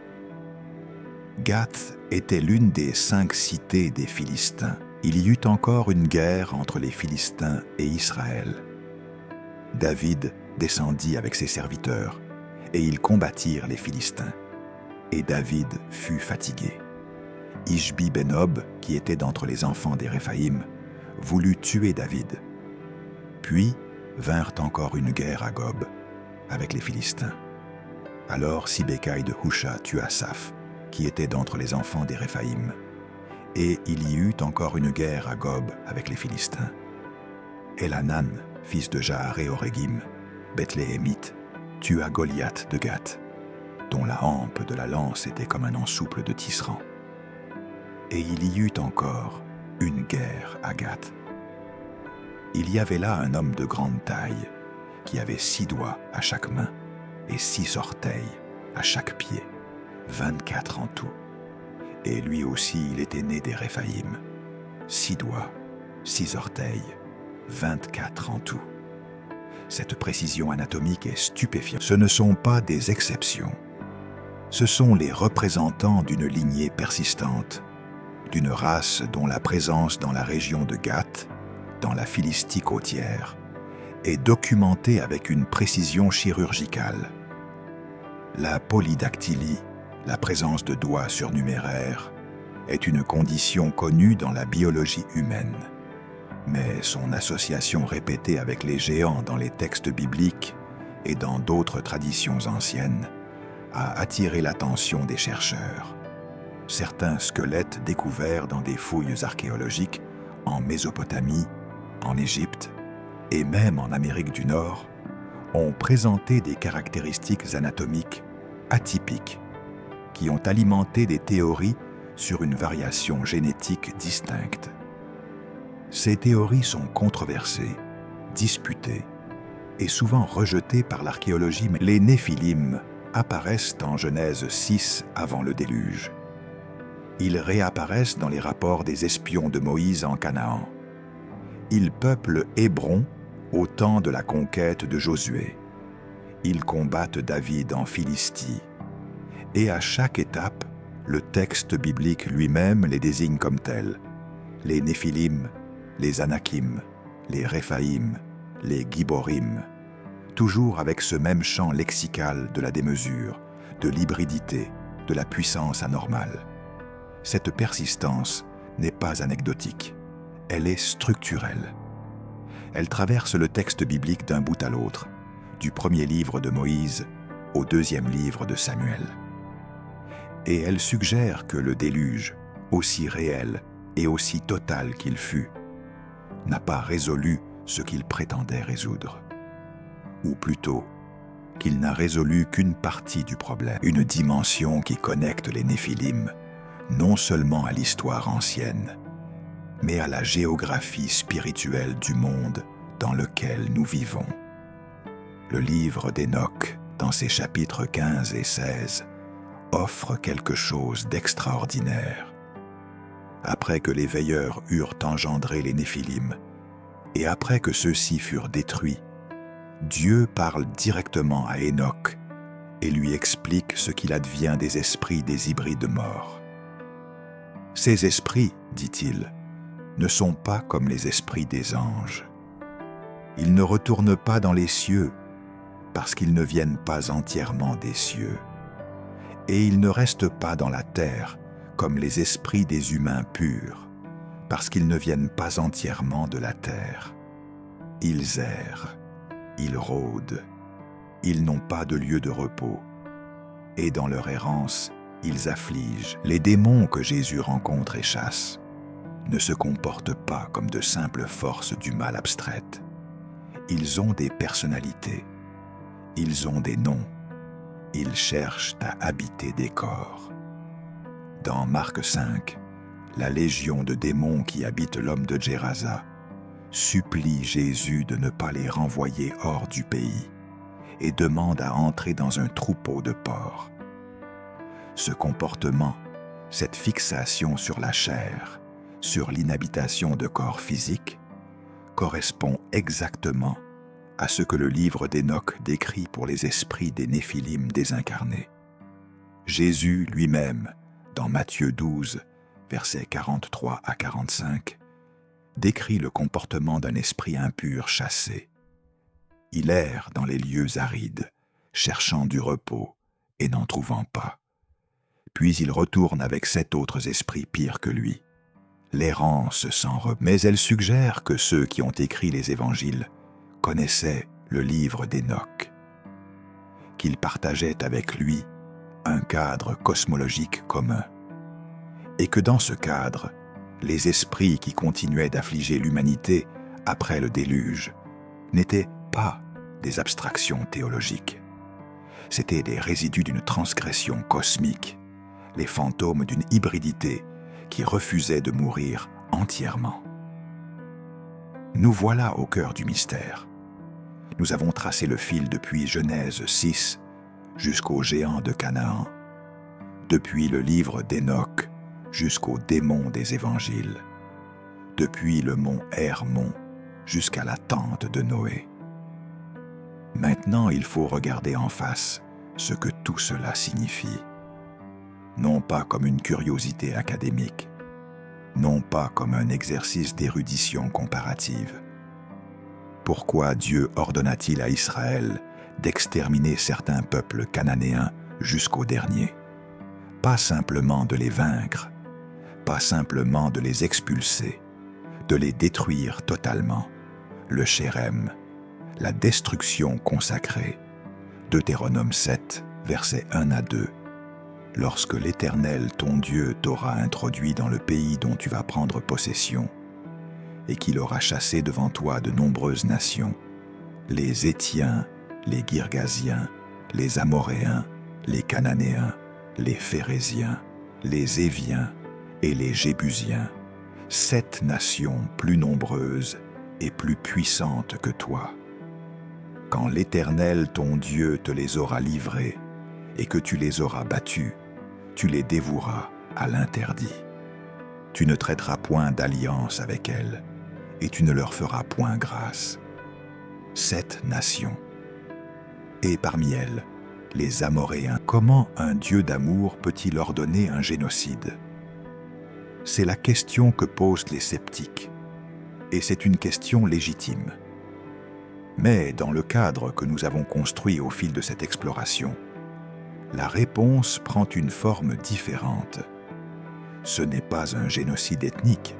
S1: Gath était l'une des 5 cités des Philistins Il y eut encore une guerre entre les Philistins et Israël. David descendit avec ses serviteurs, et ils combattirent les Philistins. Et David fut fatigué. Ishbi-Benob, qui était d'entre les enfants des Réphaïm, voulut tuer David. Puis vinrent encore une guerre à Gob avec les Philistins. Alors Sibécaï de Husha tua Saph, qui était d'entre les enfants des Réphaïm. Et il y eut encore une guerre à Gob avec les Philistins. Elanan, fils de Jaaré-Orégim, Bethléemite, tua Goliath de Gath, dont la hampe de la lance était comme un ensouple de tisserand. Et il y eut encore une guerre à Gath. Il y avait là un homme de grande taille, qui avait 6 doigts à chaque main et 6 orteils à chaque pied, 24 en tout. Et lui aussi il était né des Réphaïm, 6 doigts, 6 orteils, 24 en tout. Cette précision anatomique est stupéfiante. Ce ne sont pas des exceptions. Ce sont les représentants d'une lignée persistante, d'une race dont la présence dans la région de Gath, dans la Philistie côtière, est documentée avec une précision chirurgicale. La polydactylie, la présence de doigts surnuméraires, est une condition connue dans la biologie humaine. Mais son association répétée avec les géants dans les textes bibliques et dans d'autres traditions anciennes a attiré l'attention des chercheurs. Certains squelettes découverts dans des fouilles archéologiques en Mésopotamie, en Égypte et même en Amérique du Nord ont présenté des caractéristiques anatomiques atypiques qui ont alimenté des théories sur une variation génétique distincte. Ces théories sont controversées, disputées et souvent rejetées par l'archéologie. Les Néphilim apparaissent en Genèse 6 avant le déluge. Ils réapparaissent dans les rapports des espions de Moïse en Canaan. Ils peuplent Hébron au temps de la conquête de Josué. Ils combattent David en Philistie. Et à chaque étape, le texte biblique lui-même les désigne comme tels. Les Néphilim, les Anakim, les Réphaïm, les Giborim, toujours avec ce même champ lexical de la démesure, de l'hybridité, de la puissance anormale. Cette persistance n'est pas anecdotique, elle est structurelle. Elle traverse le texte biblique d'un bout à l'autre, du premier livre de Moïse au deuxième livre de Samuel. Et elle suggère que le déluge, aussi réel et aussi total qu'il fut, n'a pas résolu ce qu'il prétendait résoudre. Ou plutôt, qu'il n'a résolu qu'une partie du problème, une dimension qui connecte les Néphilim non seulement à l'histoire ancienne, mais à la géographie spirituelle du monde dans lequel nous vivons. Le livre d'Hénoch, dans ses chapitres 15 et 16, offre quelque chose d'extraordinaire. Après que les veilleurs eurent engendré les Néphilim, et après que ceux-ci furent détruits, Dieu parle directement à Hénoch et lui explique ce qu'il advient des esprits des hybrides morts. Ces esprits, dit-il, ne sont pas comme les esprits des anges. Ils ne retournent pas dans les cieux, parce qu'ils ne viennent pas entièrement des cieux. Et ils ne restent pas dans la terre, comme les esprits des humains purs, parce qu'ils ne viennent pas entièrement de la terre. Ils errent, ils rôdent, ils n'ont pas de lieu de repos, et dans leur errance, ils affligent. Les démons que Jésus rencontre et chasse ne se comportent pas comme de simples forces du mal abstraites. Ils ont des personnalités, ils ont des noms, ils cherchent à habiter des corps. Dans Marc 5, la légion de démons qui habite l'homme de Gérasa supplie Jésus de ne pas les renvoyer hors du pays et demande à entrer dans un troupeau de porcs. Ce comportement, cette fixation sur la chair, sur l'inhabitation de corps physiques, correspond exactement à ce que le livre d'Hénoch décrit pour les esprits des Néphilim désincarnés. Jésus lui-même, dans Matthieu 12, versets 43 à 45, décrit le comportement d'un esprit impur chassé. Il erre dans les lieux arides, cherchant du repos et n'en trouvant pas. Puis il retourne avec 7 autres esprits pires que lui. L'errance s'en remet, mais elle suggère que ceux qui ont écrit les évangiles connaissaient le livre d'Hénoch, qu'ils partageaient avec lui un cadre cosmologique commun, et que dans ce cadre, les esprits qui continuaient d'affliger l'humanité après le déluge n'étaient pas des abstractions théologiques. C'étaient des résidus d'une transgression cosmique, les fantômes d'une hybridité qui refusait de mourir entièrement. Nous voilà au cœur du mystère. Nous avons tracé le fil depuis Genèse 6 jusqu'aux géants de Canaan, depuis le livre d'Hénoch jusqu'aux démons des évangiles, depuis le mont Hermon jusqu'à la tente de Noé. Maintenant, il faut regarder en face ce que tout cela signifie. Non pas comme une curiosité académique, non pas comme un exercice d'érudition comparative. Pourquoi Dieu ordonna-t-il à Israël d'exterminer certains peuples cananéens jusqu'au dernier? Pas simplement de les vaincre, pas simplement de les expulser, de les détruire totalement, le Shérem, la destruction consacrée. Deutéronome 7, versets 1 à 2. Lorsque l'Éternel, ton Dieu, t'aura introduit dans le pays dont tu vas prendre possession, et qu'il aura chassé devant toi de nombreuses nations, les Héthiens, les Girgasiens, les Amoréens, les Cananéens, les Phéréziens, les Éviens et les Jébusiens, 7 nations plus nombreuses et plus puissantes que toi. Quand l'Éternel, ton Dieu, te les aura livrés et que tu les auras battus, tu les dévoueras à l'interdit. Tu ne traiteras point d'alliance avec elles, et tu ne leur feras point grâce. 7 nations. Et parmi elles, les Amoréens. Comment un Dieu d'amour peut-il ordonner un génocide? C'est la question que posent les sceptiques, et c'est une question légitime. Mais dans le cadre que nous avons construit au fil de cette exploration, la réponse prend une forme différente. Ce n'est pas un génocide ethnique,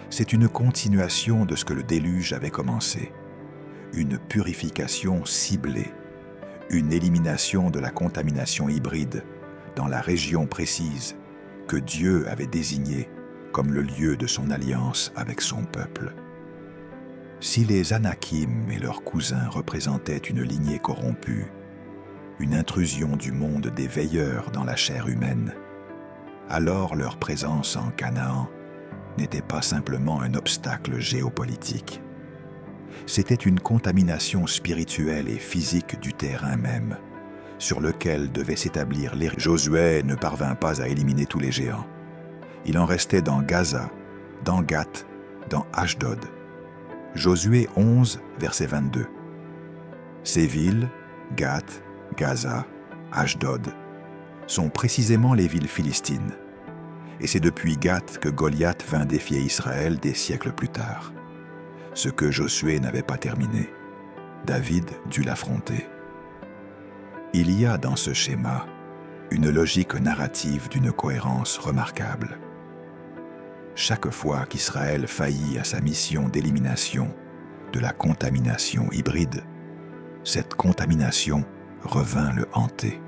S1: c'est une continuation de ce que le déluge avait commencé, une purification ciblée, une élimination de la contamination hybride dans la région précise que Dieu avait désignée comme le lieu de son alliance avec son peuple. Si les Anakim et leurs cousins représentaient une lignée corrompue, une intrusion du monde des veilleurs dans la chair humaine, alors leur présence en Canaan n'était pas simplement un obstacle géopolitique. C'était une contamination spirituelle et physique du terrain même, sur lequel devait s'établir les... Josué ne parvint pas à éliminer tous les géants. Il en restait dans Gaza, dans Gath, dans Ashdod. Josué 11, verset 22. Ces villes, Gath, Gaza, Ashdod, sont précisément les villes philistines. Et c'est depuis Gath que Goliath vint défier Israël des siècles plus tard. Ce que Josué n'avait pas terminé, David dut l'affronter. Il y a dans ce schéma une logique narrative d'une cohérence remarquable. Chaque fois qu'Israël faillit à sa mission d'élimination de la contamination hybride, cette contamination revint le hanter.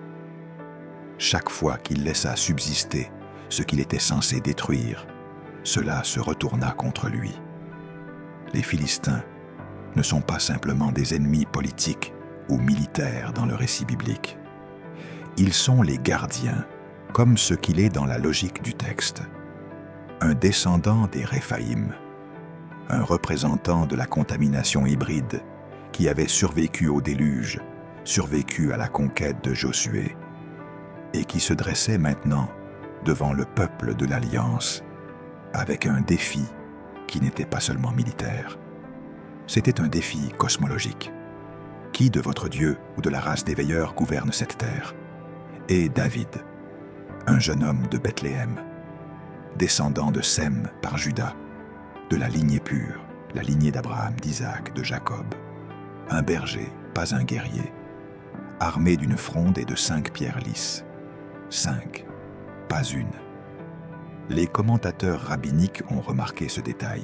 S1: Chaque fois qu'il laissa subsister ce qu'il était censé détruire, cela se retourna contre lui. Les Philistins ne sont pas simplement des ennemis politiques ou militaires dans le récit biblique. Ils sont les gardiens, comme ce qu'il est dans la logique du texte. Un descendant des Réphaïm, un représentant de la contamination hybride qui avait survécu au déluge, survécu à la conquête de Josué, et qui se dressait maintenant devant le peuple de l'Alliance, avec un défi qui n'était pas seulement militaire. C'était un défi cosmologique. Qui de votre Dieu ou de la race des veilleurs gouverne cette terre? Et David, un jeune homme de Bethléem, descendant de Sem par Juda, de la lignée pure, la lignée d'Abraham, d'Isaac, de Jacob. Un berger, pas un guerrier, armé d'une fronde et de 5 pierres lisses. 5, pas une. Les commentateurs rabbiniques ont remarqué ce détail.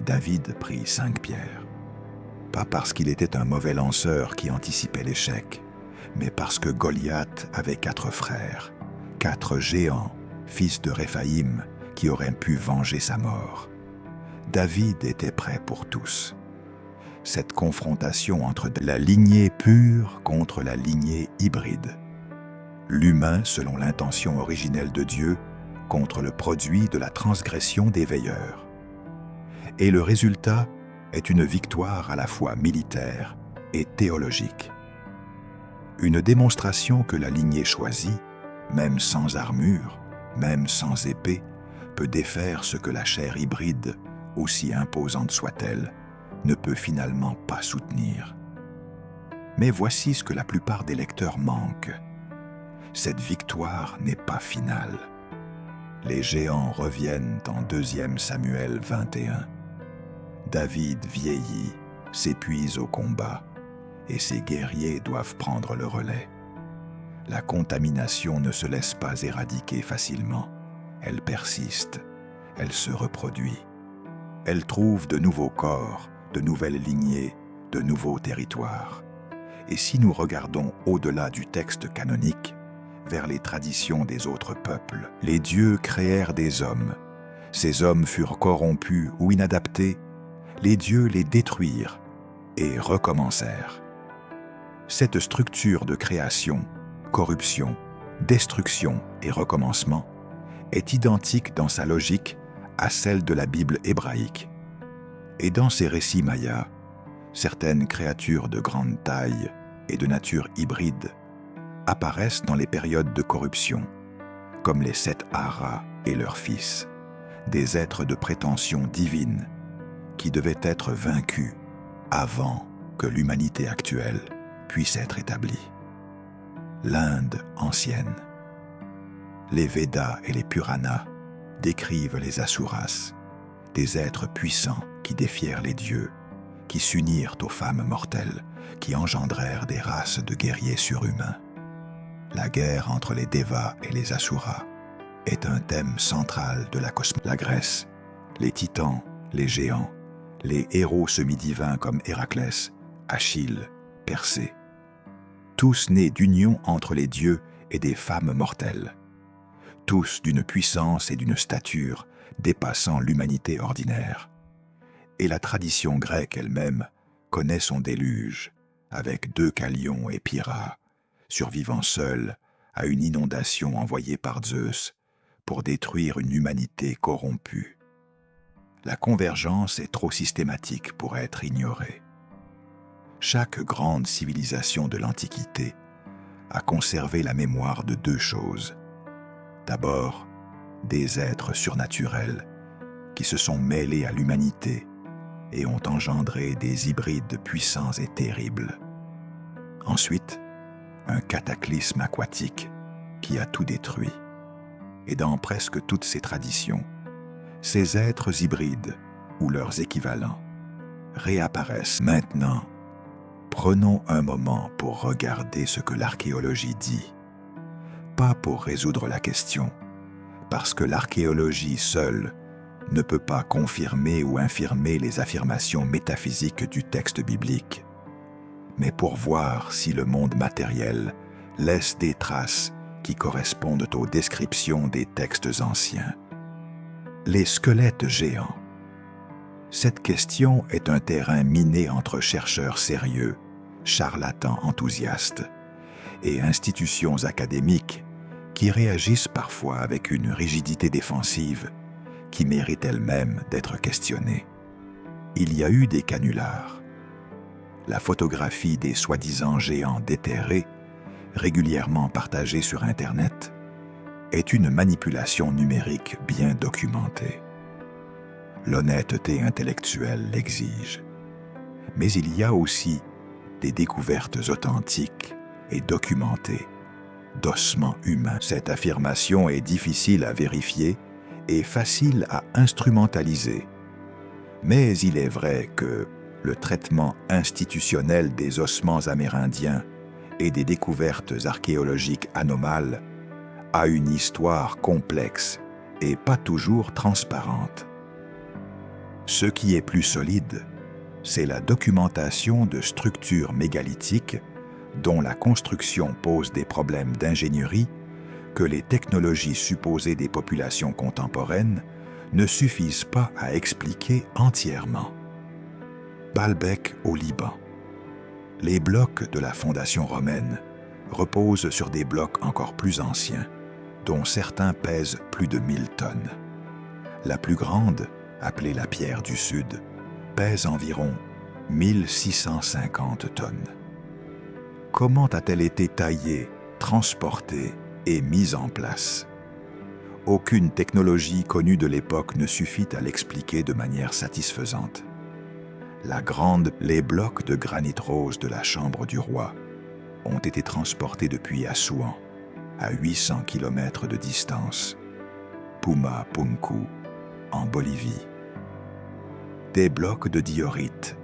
S1: David prit 5 pierres, pas parce qu'il était un mauvais lanceur qui anticipait l'échec, mais parce que Goliath avait 4 frères, 4 géants, fils de Réphaïm, qui auraient pu venger sa mort. David était prêt pour tous. Cette confrontation entre la lignée pure contre la lignée hybride. L'humain selon l'intention originelle de Dieu contre le produit de la transgression des veilleurs. Et le résultat est une victoire à la fois militaire et théologique. Une démonstration que la lignée choisie, même sans armure, même sans épée, peut défaire ce que la chair hybride, aussi imposante soit-elle, ne peut finalement pas soutenir. Mais voici ce que la plupart des lecteurs manquent. Cette victoire n'est pas finale. Les géants reviennent en 2 Samuel 21. David vieillit, s'épuise au combat, et ses guerriers doivent prendre le relais. La contamination ne se laisse pas éradiquer facilement. Elle persiste, elle se reproduit. Elle trouve de nouveaux corps, de nouvelles lignées, de nouveaux territoires. Et si nous regardons au-delà du texte canonique, vers les traditions des autres peuples, les dieux créèrent des hommes. Ces hommes furent corrompus ou inadaptés. Les dieux les détruirent et recommencèrent. Cette structure de création, corruption, destruction et recommencement est identique dans sa logique à celle de la Bible hébraïque. Et dans ces récits mayas, certaines créatures de grande taille et de nature hybride apparaissent dans les périodes de corruption, comme les 7 Haras et leurs fils, des êtres de prétention divine qui devaient être vaincus avant que l'humanité actuelle puisse être établie. L'Inde ancienne. Les Védas et les Puranas décrivent les Asuras, des êtres puissants qui défièrent les dieux, qui s'unirent aux femmes mortelles, qui engendrèrent des races de guerriers surhumains. La guerre entre les Devas et les Asuras est un thème central de la Grèce, les titans, les géants, les héros semi-divins comme Héraclès, Achille, Persée. Tous nés d'union entre les dieux et des femmes mortelles. Tous d'une puissance et d'une stature dépassant l'humanité ordinaire. Et la tradition grecque elle-même connaît son déluge, avec Deucalion et Pyrrha, survivant seuls à une inondation envoyée par Zeus pour détruire une humanité corrompue. La convergence est trop systématique pour être ignorée. Chaque grande civilisation de l'Antiquité a conservé la mémoire de 2 choses. D'abord, des êtres surnaturels qui se sont mêlés à l'humanité et ont engendré des hybrides puissants et terribles. Ensuite, un cataclysme aquatique qui a tout détruit. Et dans presque toutes ces traditions, ces êtres hybrides ou leurs équivalents réapparaissent maintenant. Prenons un moment pour regarder ce que l'archéologie dit. Pas pour résoudre la question, parce que l'archéologie seule ne peut pas confirmer ou infirmer les affirmations métaphysiques du texte biblique, mais pour voir si le monde matériel laisse des traces qui correspondent aux descriptions des textes anciens. Les squelettes géants. Cette question est un terrain miné entre chercheurs sérieux, charlatans enthousiastes et institutions académiques qui réagissent parfois avec une rigidité défensive qui mérite elle-même d'être questionnée. Il y a eu des canulars. La photographie des soi-disant géants déterrés, régulièrement partagée sur Internet, est une manipulation numérique bien documentée. L'honnêteté intellectuelle l'exige. Mais il y a aussi des découvertes authentiques et documentées d'ossements humains. Cette affirmation est difficile à vérifier et facile à instrumentaliser Mais il est vrai que le traitement institutionnel des ossements amérindiens et des découvertes archéologiques anomales a une histoire complexe et pas toujours transparente. Ce qui est plus solide, c'est la documentation de structures mégalithiques dont la construction pose des problèmes d'ingénierie que les technologies supposées des populations contemporaines ne suffisent pas à expliquer entièrement. Baalbek au Liban. Les blocs de la fondation romaine reposent sur des blocs encore plus anciens, dont certains pèsent plus de 1000 tonnes. La plus grande, appelée la pierre du Sud, pèse environ 1650 tonnes. Comment a-t-elle été taillée, transportée et mise en place? Aucune technologie connue de l'époque ne suffit à l'expliquer de manière satisfaisante. Les blocs de granit rose de la chambre du roi ont été transportés depuis Assouan, à 800 km de distance, Puma Punku, en Bolivie. Des blocs de diorite,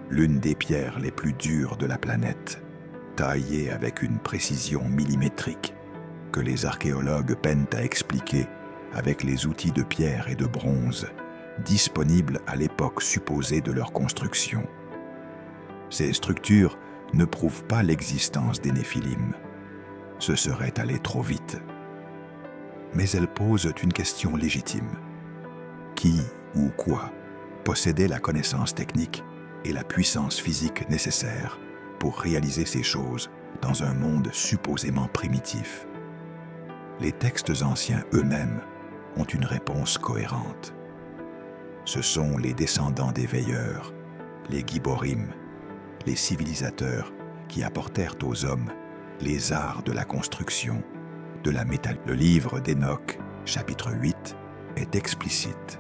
S1: l'une des pierres les plus dures de la planète, taillés avec une précision millimétrique que les archéologues peinent à expliquer avec les outils de pierre et de bronze disponibles à l'époque supposée de leur construction. Ces structures ne prouvent pas l'existence des Néphilim. Ce serait aller trop vite. Mais elles posent une question légitime. Qui ou quoi possédait la connaissance technique et la puissance physique nécessaires pour réaliser ces choses dans un monde supposément primitif? Les textes anciens eux-mêmes ont une réponse cohérente. Ce sont les descendants des veilleurs, les Giborim, les civilisateurs qui apportèrent aux hommes les arts de la construction, de la métal. Le livre d'Enoch, chapitre 8, est explicite.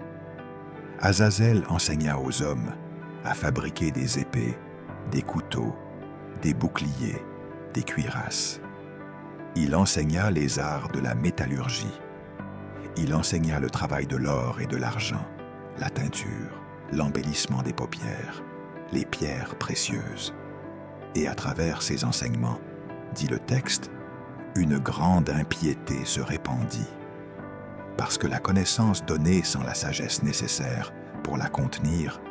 S1: Azazel enseigna aux hommes à fabriquer des épées, des couteaux, des boucliers, des cuirasses. Il enseigna les arts de la métallurgie. Il enseigna le travail de l'or et de l'argent, la teinture, l'embellissement des paupières, les pierres précieuses. Et à travers ces enseignements, dit le texte, une grande impiété se répandit. Parce que la connaissance donnée sans la sagesse nécessaire pour la contenir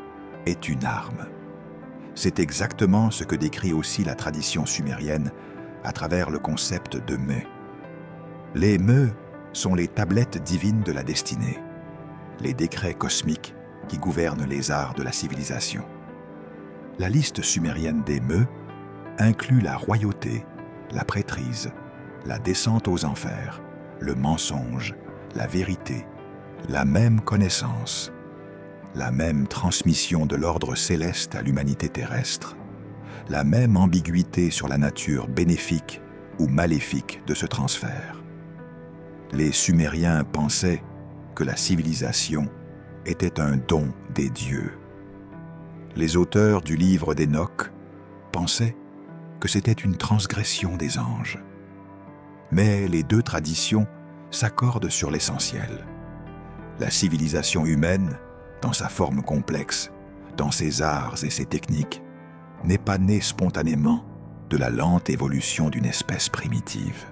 S1: est une arme. C'est exactement ce que décrit aussi la tradition sumérienne à travers le concept de Mê. Les Mê sont les tablettes divines de la destinée, les décrets cosmiques qui gouvernent les arts de la civilisation. La liste sumérienne des Mê inclut la royauté, la prêtrise, la descente aux enfers, le mensonge, la vérité, la même connaissance, la même transmission de l'ordre céleste à l'humanité terrestre, la même ambiguïté sur la nature bénéfique ou maléfique de ce transfert. Les Sumériens pensaient que la civilisation était un don des dieux. Les auteurs du livre d'Enoch pensaient que c'était une transgression des anges. Mais les deux traditions s'accordent sur l'essentiel. La civilisation humaine, dans sa forme complexe, dans ses arts et ses techniques, n'est pas née spontanément de la lente évolution d'une espèce primitive.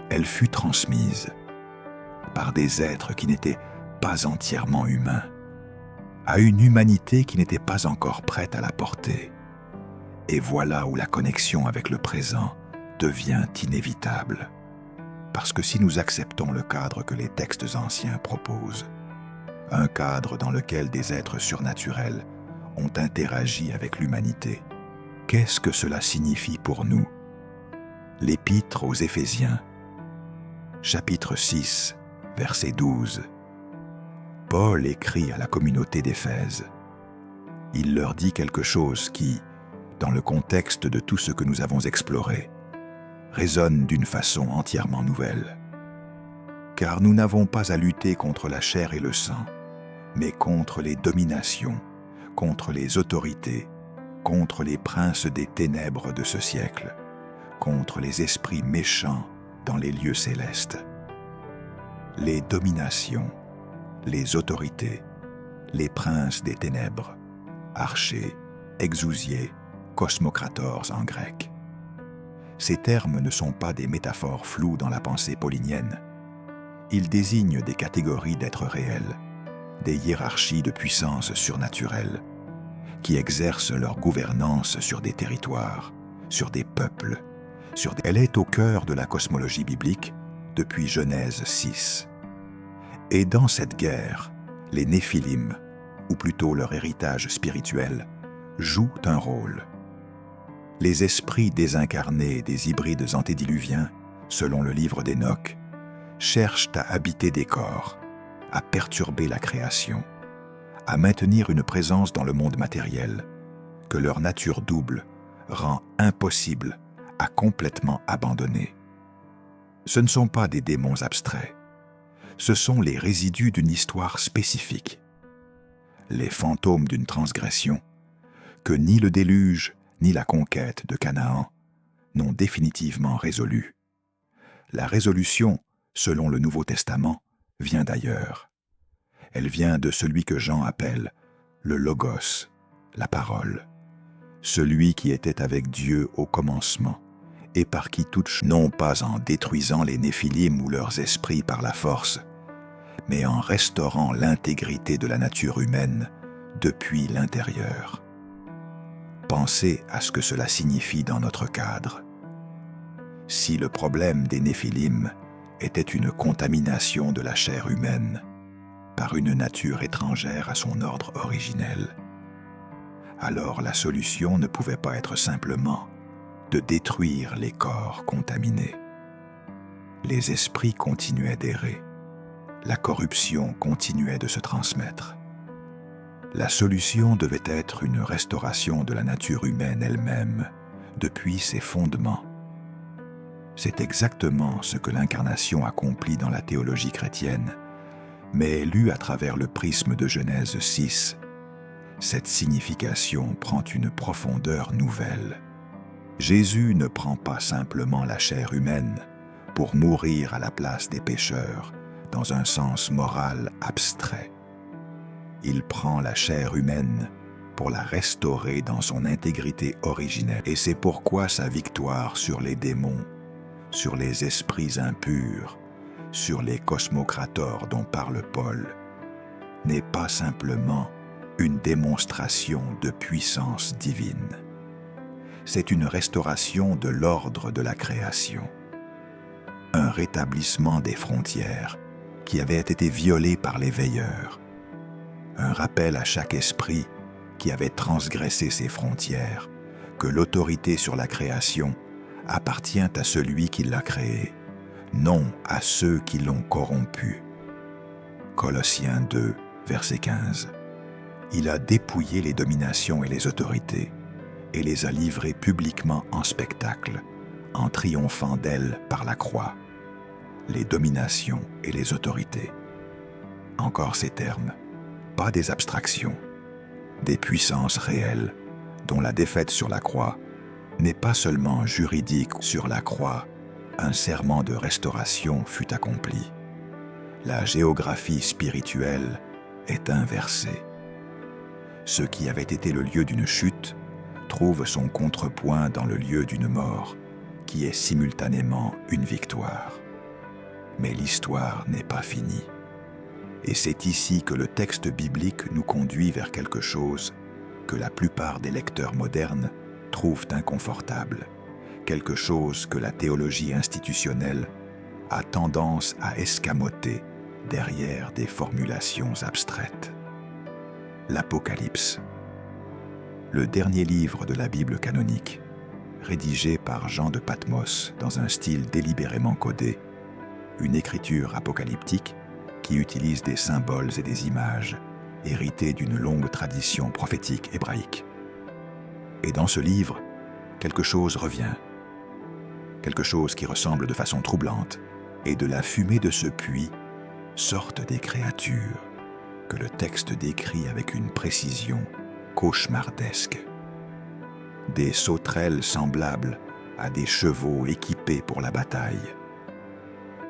S1: Elle fut transmise par des êtres qui n'étaient pas entièrement humains, à une humanité qui n'était pas encore prête à la porter. Et voilà où la connexion avec le présent devient inévitable. Parce que si nous acceptons le cadre que les textes anciens proposent, un cadre dans lequel des êtres surnaturels ont interagi avec l'humanité, qu'est-ce que cela signifie pour nous? L'Épître aux Éphésiens, chapitre 6, verset 12. Paul écrit à la communauté d'Éphèse. Il leur dit quelque chose qui, dans le contexte de tout ce que nous avons exploré, résonne d'une façon entièrement nouvelle. Car nous n'avons pas à lutter contre la chair et le sang, mais contre les dominations, contre les autorités, contre les princes des ténèbres de ce siècle, contre les esprits méchants dans les lieux célestes. Les dominations, les autorités, les princes des ténèbres, archers, exousiers, cosmocrators en grec. Ces termes ne sont pas des métaphores floues dans la pensée paulinienne. Ils désignent des catégories d'êtres réels, des hiérarchies de puissance surnaturelle, qui exercent leur gouvernance sur des territoires, sur des peuples, Elle est au cœur de la cosmologie biblique depuis Genèse 6. Et dans cette guerre, les Néphilim, ou plutôt leur héritage spirituel, jouent un rôle. Les esprits désincarnés des hybrides antédiluviens, selon le livre d'Enoch, cherchent à habiter des corps, à perturber la création, à maintenir une présence dans le monde matériel, que leur nature double rend impossible à complètement abandonner. Ce ne sont pas des démons abstraits, ce sont les résidus d'une histoire spécifique, les fantômes d'une transgression que ni le déluge ni la conquête de Canaan n'ont définitivement résolu. La résolution, selon le Nouveau Testament, vient d'ailleurs. Elle vient de celui que Jean appelle le Logos, la parole, celui qui était avec Dieu au commencement et par qui toutes choses, non pas en détruisant les Néphilim ou leurs esprits par la force, mais en restaurant l'intégrité de la nature humaine depuis l'intérieur. Pensez à ce que cela signifie dans notre cadre. Si le problème des Néphilim était une contamination de la chair humaine par une nature étrangère à son ordre originel, alors la solution ne pouvait pas être simplement de détruire les corps contaminés. Les esprits continuaient d'errer, la corruption continuait de se transmettre. La solution devait être une restauration de la nature humaine elle-même, depuis ses fondements. C'est exactement ce que l'incarnation accomplit dans la théologie chrétienne, mais lu à travers le prisme de Genèse 6, cette signification prend une profondeur nouvelle. Jésus ne prend pas simplement la chair humaine pour mourir à la place des pécheurs, dans un sens moral abstrait. Il prend la chair humaine pour la restaurer dans son intégrité originelle. Et c'est pourquoi sa victoire sur les démons, sur les esprits impurs, sur les cosmocrators dont parle Paul, n'est pas simplement une démonstration de puissance divine. C'est une restauration de l'ordre de la création, un rétablissement des frontières qui avaient été violées par les veilleurs, un rappel à chaque esprit qui avait transgressé ses frontières que l'autorité sur la création appartient à celui qui l'a créée, non à ceux qui l'ont corrompu. Colossiens 2, verset 15. Il a dépouillé les dominations et les autorités et les a livrées publiquement en spectacle, en triomphant d'elles par la croix, les dominations et les autorités. Encore ces termes, pas des abstractions, des puissances réelles dont la défaite sur la croix n'est pas seulement juridique. Sur la croix, un serment de restauration fut accompli. La géographie spirituelle est inversée. Ce qui avait été le lieu d'une chute trouve son contrepoint dans le lieu d'une mort, qui est simultanément une victoire. Mais l'histoire n'est pas finie. Et c'est ici que le texte biblique nous conduit vers quelque chose que la plupart des lecteurs modernes trouvent inconfortable, quelque chose que la théologie institutionnelle a tendance à escamoter derrière des formulations abstraites. L'Apocalypse, le dernier livre de la Bible canonique, rédigé par Jean de Patmos dans un style délibérément codé, une écriture apocalyptique qui utilise des symboles et des images hérités d'une longue tradition prophétique hébraïque. Et dans ce livre, quelque chose revient, quelque chose qui ressemble de façon troublante, et de la fumée de ce puits sortent des créatures que le texte décrit avec une précision cauchemardesque. Des sauterelles semblables à des chevaux équipés pour la bataille.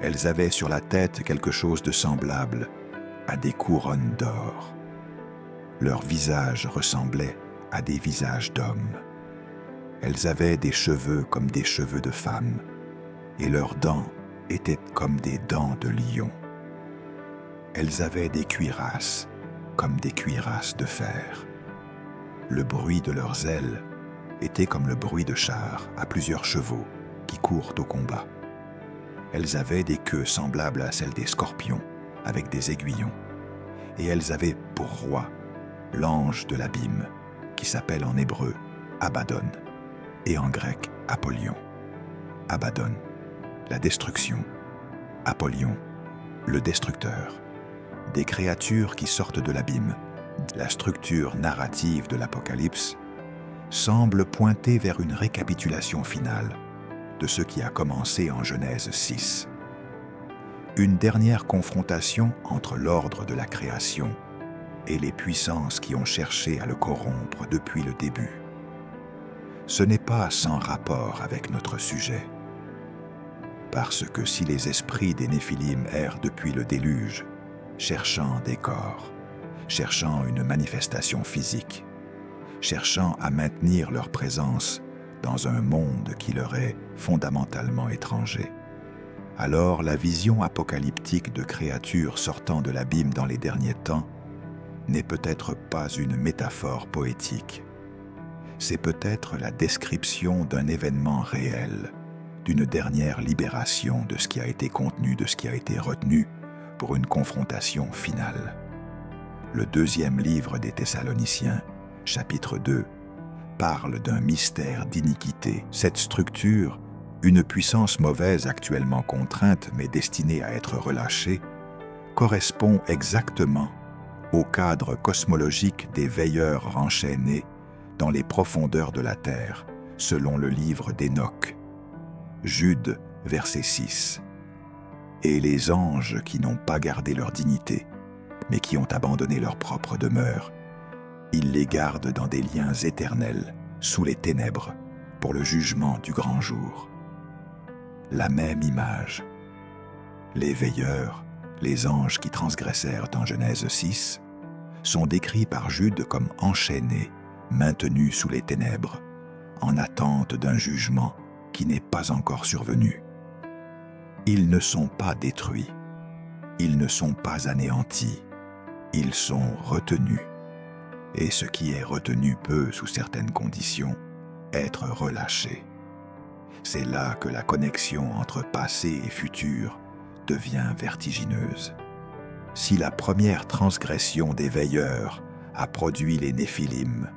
S1: Elles avaient sur la tête quelque chose de semblable à des couronnes d'or. Leurs visages ressemblaient à des visages d'hommes. Elles avaient des cheveux comme des cheveux de femmes, et leurs dents étaient comme des dents de lion. Elles avaient des cuirasses comme des cuirasses de fer. Le bruit de leurs ailes était comme le bruit de chars à plusieurs chevaux qui courent au combat. Elles avaient des queues semblables à celles des scorpions, avec des aiguillons, et elles avaient pour roi l'ange de l'abîme, qui s'appelle en hébreu Abaddon, et en grec Apollyon. Abaddon, la destruction. Apollyon, le destructeur. Des créatures qui sortent de l'abîme. La structure narrative de l'Apocalypse semble pointer vers une récapitulation finale de ce qui a commencé en Genèse 6. Une dernière confrontation entre l'ordre de la création et les puissances qui ont cherché à le corrompre depuis le début. Ce n'est pas sans rapport avec notre sujet. Parce que si les esprits des Néphilim errent depuis le déluge, cherchant des corps, cherchant une manifestation physique, cherchant à maintenir leur présence dans un monde qui leur est fondamentalement étranger, alors la vision apocalyptique de créatures sortant de l'abîme dans les derniers temps n'est peut-être pas une métaphore poétique. C'est peut-être la description d'un événement réel, d'une dernière libération de ce qui a été contenu, de ce qui a été retenu pour une confrontation finale. Le deuxième livre des Thessaloniciens, chapitre 2, parle d'un mystère d'iniquité. Cette structure, une puissance mauvaise actuellement contrainte mais destinée à être relâchée, correspond exactement au cadre cosmologique des veilleurs enchaînés dans les profondeurs de la terre, selon le livre d'Enoch. Jude, verset 6. Et les anges qui n'ont pas gardé leur dignité, mais qui ont abandonné leur propre demeure, il les garde dans des liens éternels, sous les ténèbres, pour le jugement du grand jour. La même image. Les veilleurs, les anges qui transgressèrent en Genèse 6, sont décrits par Jude comme enchaînés, maintenus sous les ténèbres, en attente d'un jugement qui n'est pas encore survenu. Ils ne sont pas détruits, ils ne sont pas anéantis, ils sont retenus. Et ce qui est retenu peut, sous certaines conditions, être relâché. C'est là que la connexion entre passé et futur devient vertigineuse. Si la première transgression des veilleurs a produit les Néphilim,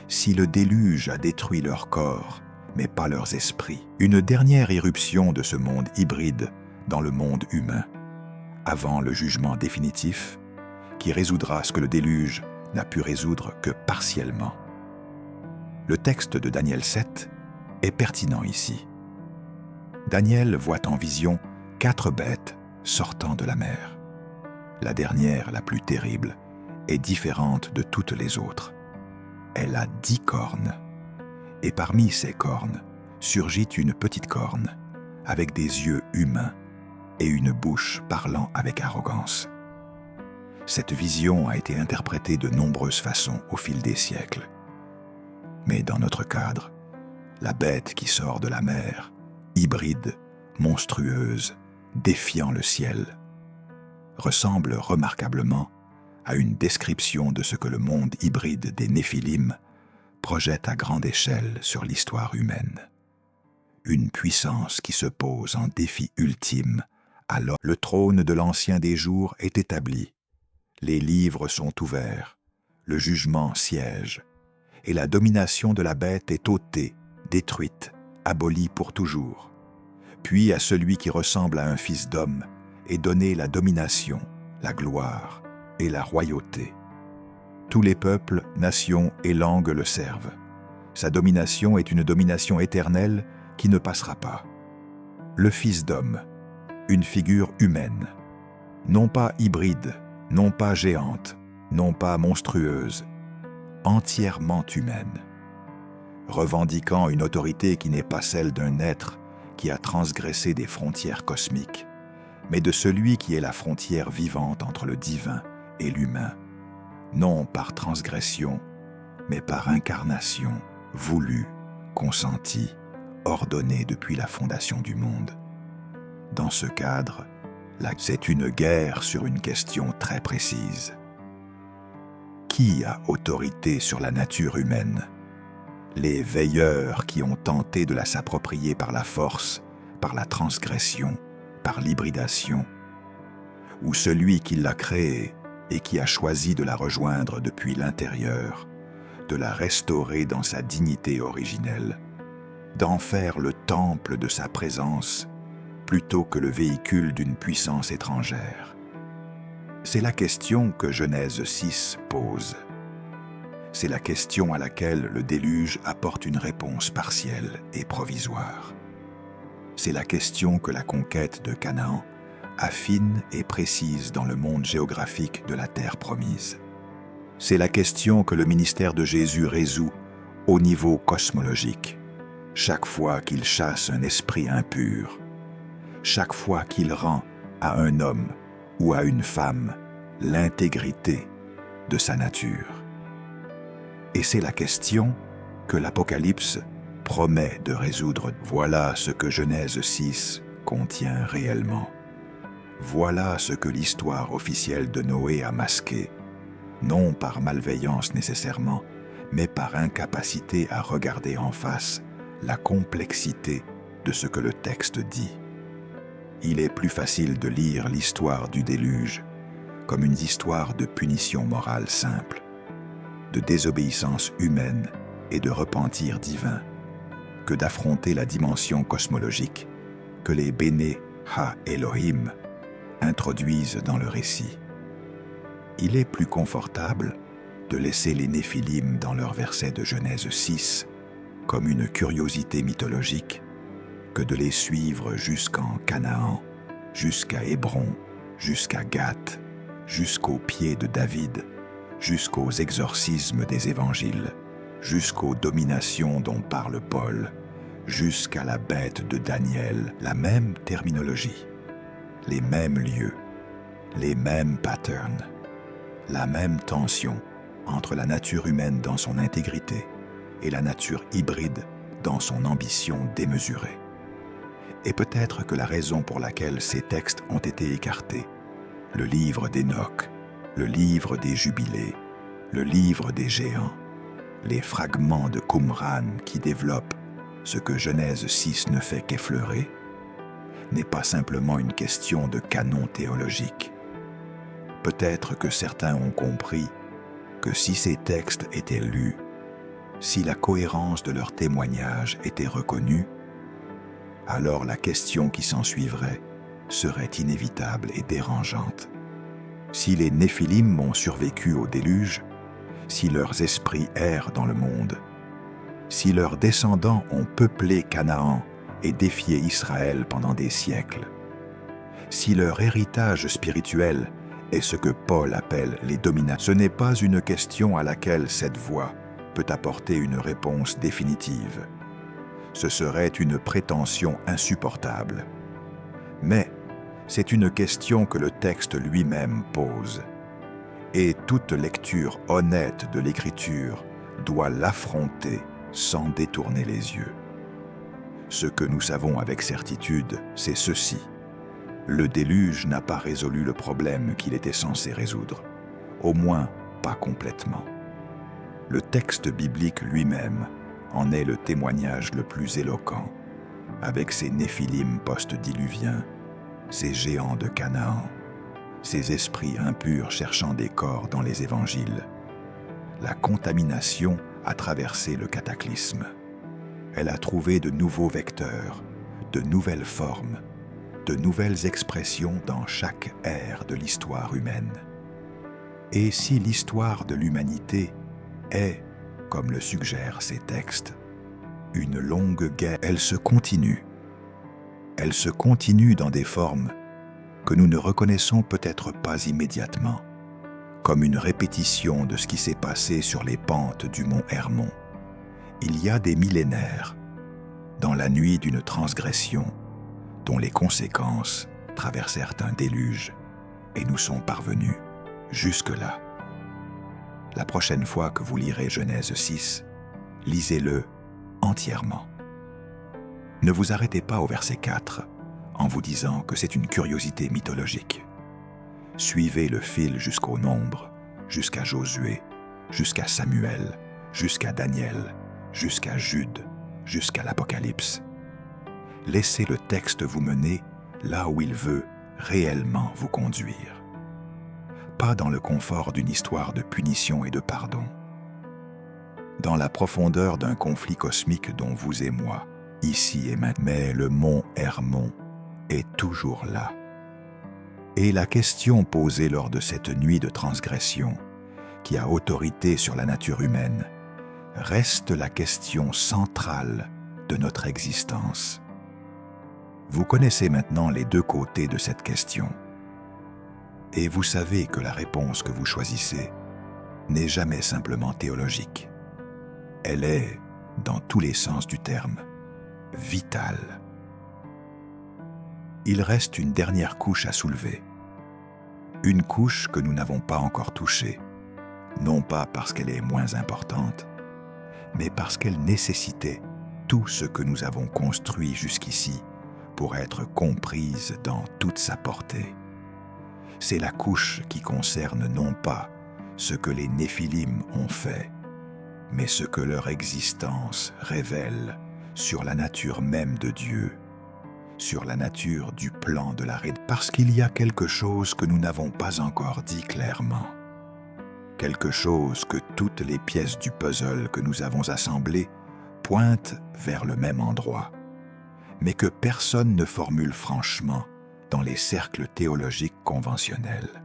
S1: si le déluge a détruit leur corps, mais pas leurs esprits, une dernière irruption de ce monde hybride dans le monde humain, avant le jugement définitif, qui résoudra ce que le déluge n'a pu résoudre que partiellement. Le texte de Daniel 7 est pertinent ici. Daniel voit en vision 4 bêtes sortant de la mer. La dernière, la plus terrible, est différente de toutes les autres. Elle a 10 cornes, et parmi ces cornes surgit une petite corne, avec des yeux humains et une bouche parlant avec arrogance. Cette vision a été interprétée de nombreuses façons au fil des siècles. Mais dans notre cadre, la bête qui sort de la mer, hybride, monstrueuse, défiant le ciel, ressemble remarquablement à une description de ce que le monde hybride des Néphilim projette à grande échelle sur l'histoire humaine. Une puissance qui se pose en défi ultime, alors le trône de l'Ancien des Jours est établi. Les livres sont ouverts, le jugement siège, et la domination de la bête est ôtée, détruite, abolie pour toujours. Puis à celui qui ressemble à un fils d'homme est donnée la domination, la gloire et la royauté. Tous les peuples, nations et langues le servent. Sa domination est une domination éternelle qui ne passera pas. Le fils d'homme, une figure humaine, non pas hybride, non pas géante, non pas monstrueuse, entièrement humaine, revendiquant une autorité qui n'est pas celle d'un être qui a transgressé des frontières cosmiques, mais de celui qui est la frontière vivante entre le divin et l'humain, non par transgression, mais par incarnation, voulue, consentie, ordonnée depuis la fondation du monde. Dans ce cadre, c'est une guerre sur une question très précise. Qui a autorité sur la nature humaine? Les veilleurs qui ont tenté de la s'approprier par la force, par la transgression, par l'hybridation, ou celui qui l'a créée et qui a choisi de la rejoindre depuis l'intérieur, de la restaurer dans sa dignité originelle, d'en faire le temple de sa présence plutôt que le véhicule d'une puissance étrangère. C'est la question que Genèse 6 pose. C'est la question à laquelle le déluge apporte une réponse partielle et provisoire. C'est la question que la conquête de Canaan affine et précise dans le monde géographique de la terre promise. C'est la question que le ministère de Jésus résout au niveau cosmologique, chaque fois qu'il chasse un esprit impur, chaque fois qu'il rend à un homme ou à une femme l'intégrité de sa nature. Et c'est la question que l'Apocalypse promet de résoudre. Voilà ce que Genèse 6 contient réellement. Voilà ce que l'histoire officielle de Noé a masqué, non par malveillance nécessairement, mais par incapacité à regarder en face la complexité de ce que le texte dit. Il est plus facile de lire l'histoire du déluge comme une histoire de punition morale simple, de désobéissance humaine et de repentir divin, que d'affronter la dimension cosmologique que les Béné Ha-Elohim introduisent dans le récit. Il est plus confortable de laisser les Néphilim dans leur verset de Genèse 6 comme une curiosité mythologique que de les suivre jusqu'en Canaan, jusqu'à Hébron, jusqu'à Gath, jusqu'au pied de David, jusqu'aux exorcismes des évangiles, jusqu'aux dominations dont parle Paul, jusqu'à la bête de Daniel, la même terminologie, les mêmes lieux, les mêmes patterns, la même tension entre la nature humaine dans son intégrité et la nature hybride dans son ambition démesurée. Et peut-être que la raison pour laquelle ces textes ont été écartés, le livre d'Hénoch, le livre des Jubilés, le livre des géants, les fragments de Qumran qui développent ce que Genèse 6 ne fait qu'effleurer, n'est pas simplement une question de canon théologique. Peut-être que certains ont compris que si ces textes étaient lus, si la cohérence de leur témoignage était reconnue, alors la question qui s'ensuivrait serait inévitable et dérangeante. Si les Néphilim ont survécu au déluge, si leurs esprits errent dans le monde, si leurs descendants ont peuplé Canaan et défié Israël pendant des siècles, si leur héritage spirituel est ce que Paul appelle les dominations, ce n'est pas une question à laquelle cette voix peut apporter une réponse définitive. Ce serait une prétention insupportable. Mais c'est une question que le texte lui-même pose. Et toute lecture honnête de l'Écriture doit l'affronter sans détourner les yeux. Ce que nous savons avec certitude, c'est ceci. Le déluge n'a pas résolu le problème qu'il était censé résoudre, au moins pas complètement. Le texte biblique lui-même en est le témoignage le plus éloquent, avec ses Néphilim post-diluviens, ces géants de Canaan, ces esprits impurs cherchant des corps dans les évangiles. La contamination a traversé le cataclysme. Elle a trouvé de nouveaux vecteurs, de nouvelles formes, de nouvelles expressions dans chaque ère de l'histoire humaine. Et si l'histoire de l'humanité est, comme le suggèrent ces textes, une longue guerre, elle se continue. Elle se continue dans des formes que nous ne reconnaissons peut-être pas immédiatement, comme une répétition de ce qui s'est passé sur les pentes du mont Hermon. Il y a des millénaires, dans la nuit d'une transgression, dont les conséquences traversèrent un déluge et nous sont parvenus jusque-là. La prochaine fois que vous lirez Genèse 6, lisez-le entièrement. Ne vous arrêtez pas au verset 4 en vous disant que c'est une curiosité mythologique. Suivez le fil jusqu'au Nombre, jusqu'à Josué, jusqu'à Samuel, jusqu'à Daniel, jusqu'à Jude, jusqu'à l'Apocalypse. Laissez le texte vous mener là où il veut réellement vous conduire. Pas dans le confort d'une histoire de punition et de pardon. Dans la profondeur d'un conflit cosmique dont vous et moi, ici et maintenant, mais le mont Hermon est toujours là. Et la question posée lors de cette nuit de transgression, qui a autorité sur la nature humaine, reste la question centrale de notre existence. Vous connaissez maintenant les deux côtés de cette question. Et vous savez que la réponse que vous choisissez n'est jamais simplement théologique. Elle est, dans tous les sens du terme, vitale. Il reste une dernière couche à soulever. Une couche que nous n'avons pas encore touchée, non pas parce qu'elle est moins importante, mais parce qu'elle nécessitait tout ce que nous avons construit jusqu'ici pour être comprise dans toute sa portée. C'est la couche qui concerne non pas ce que les Néphilim ont fait, mais ce que leur existence révèle sur la nature même de Dieu, sur la nature du plan de la rédemption. Parce qu'il y a quelque chose que nous n'avons pas encore dit clairement, quelque chose que toutes les pièces du puzzle que nous avons assemblées pointent vers le même endroit, mais que personne ne formule franchement dans les cercles théologiques conventionnels.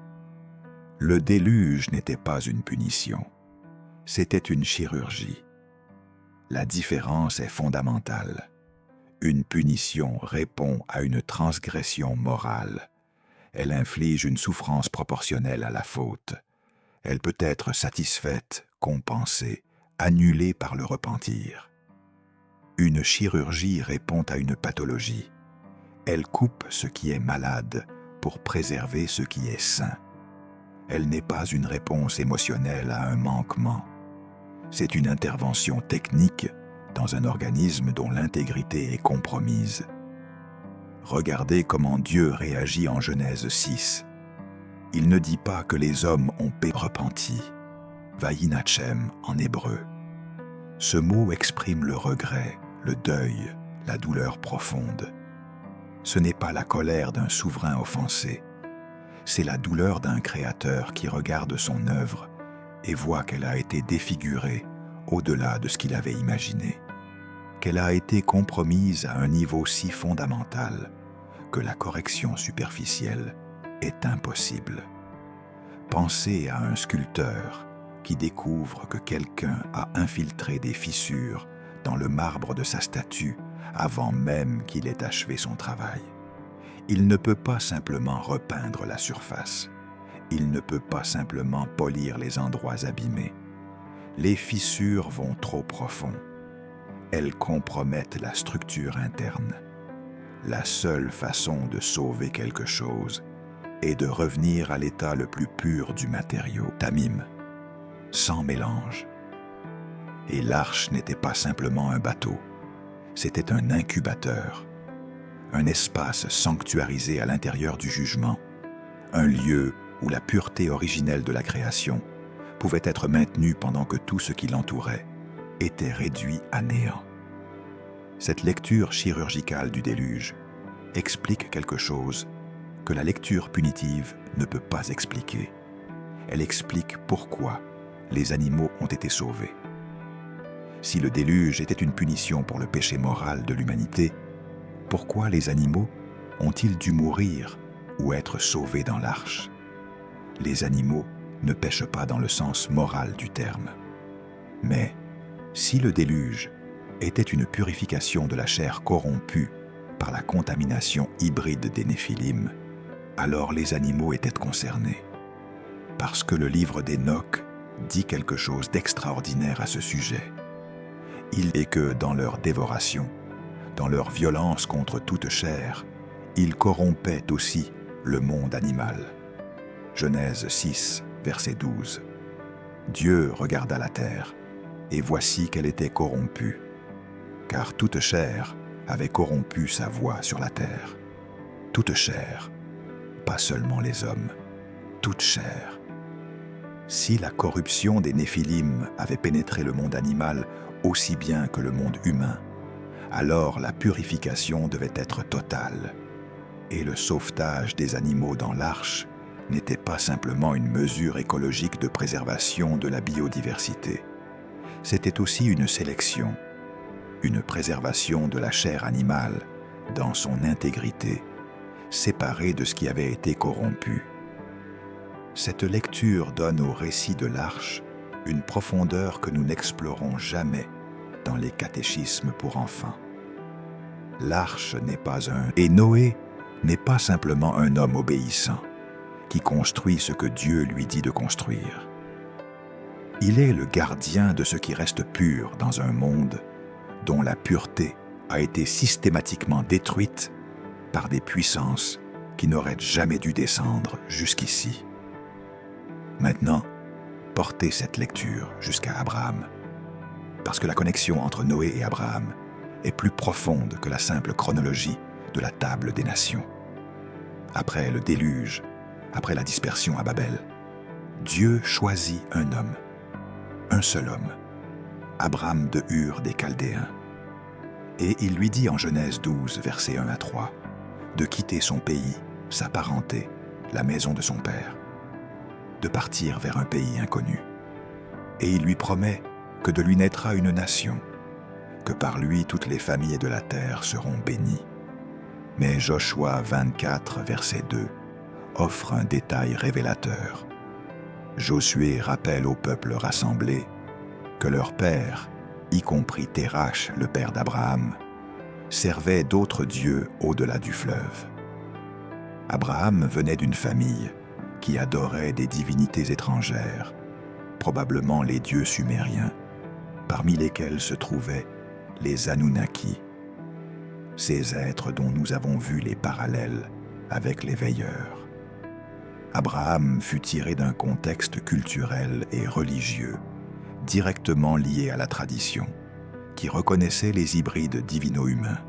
S1: Le déluge n'était pas une punition, c'était une chirurgie. La différence est fondamentale. Une punition répond à une transgression morale. Elle inflige une souffrance proportionnelle à la faute. Elle peut être satisfaite, compensée, annulée par le repentir. Une chirurgie répond à une pathologie. Elle coupe ce qui est malade pour préserver ce qui est sain. Elle n'est pas une réponse émotionnelle à un manquement. C'est une intervention technique dans un organisme dont l'intégrité est compromise. Regardez comment Dieu réagit en Genèse 6. Il ne dit pas que les hommes ont repenti, vayinachem en hébreu. Ce mot exprime le regret, le deuil, la douleur profonde. Ce n'est pas la colère d'un souverain offensé, c'est la douleur d'un créateur qui regarde son œuvre et voit qu'elle a été défigurée au-delà de ce qu'il avait imaginé, qu'elle a été compromise à un niveau si fondamental que la correction superficielle est impossible. Pensez à un sculpteur qui découvre que quelqu'un a infiltré des fissures dans le marbre de sa statue avant même qu'il ait achevé son travail. Il ne peut pas simplement repeindre la surface. Il ne peut pas simplement polir les endroits abîmés. Les fissures vont trop profond. Elles compromettent la structure interne. La seule façon de sauver quelque chose est de revenir à l'état le plus pur du matériau, tamim, sans mélange. Et l'arche n'était pas simplement un bateau, c'était un incubateur, un espace sanctuarisé à l'intérieur du jugement, un lieu où la pureté originelle de la création pouvait être maintenue pendant que tout ce qui l'entourait était réduit à néant. Cette lecture chirurgicale du déluge explique quelque chose que la lecture punitive ne peut pas expliquer. Elle explique pourquoi les animaux ont été sauvés. Si le déluge était une punition pour le péché moral de l'humanité, pourquoi les animaux ont-ils dû mourir ou être sauvés dans l'arche? Les animaux ne pêchent pas dans le sens moral du terme. Mais si le déluge était une purification de la chair corrompue par la contamination hybride des Néphilim, alors les animaux étaient concernés. Parce que le livre d'Hénoch dit quelque chose d'extraordinaire à ce sujet. Il est que dans leur dévoration, dans leur violence contre toute chair, ils corrompaient aussi le monde animal. Genèse 6, verset 12. Dieu regarda la terre, et voici qu'elle était corrompue, car toute chair avait corrompu sa voie sur la terre. Toute chair, pas seulement les hommes, toute chair. Si la corruption des Néphilim avait pénétré le monde animal aussi bien que le monde humain, alors la purification devait être totale, et le sauvetage des animaux dans l'arche n'était pas simplement une mesure écologique de préservation de la biodiversité. C'était aussi une sélection, une préservation de la chair animale dans son intégrité, séparée de ce qui avait été corrompu. Cette lecture donne au récit de l'Arche une profondeur que nous n'explorons jamais dans les catéchismes pour enfants. L'Arche n'est pas et Noé n'est pas simplement un homme obéissant qui construit ce que Dieu lui dit de construire. Il est le gardien de ce qui reste pur dans un monde dont la pureté a été systématiquement détruite par des puissances qui n'auraient jamais dû descendre jusqu'ici. Maintenant, portez cette lecture jusqu'à Abraham, parce que la connexion entre Noé et Abraham est plus profonde que la simple chronologie de la table des nations. Après le déluge, après la dispersion à Babel, Dieu choisit un homme, un seul homme, Abraham de Ur des Chaldéens. Et il lui dit en Genèse 12, versets 1 à 3, de quitter son pays, sa parenté, la maison de son père, de partir vers un pays inconnu. Et il lui promet que de lui naîtra une nation, que par lui toutes les familles de la terre seront bénies. Mais Joshua 24, verset 2, offre un détail révélateur. Josué rappelle au peuple rassemblé que leur père, y compris Térach, le père d'Abraham, servait d'autres dieux au-delà du fleuve. Abraham venait d'une famille qui adorait des divinités étrangères, probablement les dieux sumériens, parmi lesquels se trouvaient les Anunnaki, ces êtres dont nous avons vu les parallèles avec les veilleurs. Abraham fut tiré d'un contexte culturel et religieux, directement lié à la tradition, qui reconnaissait les hybrides divino-humains.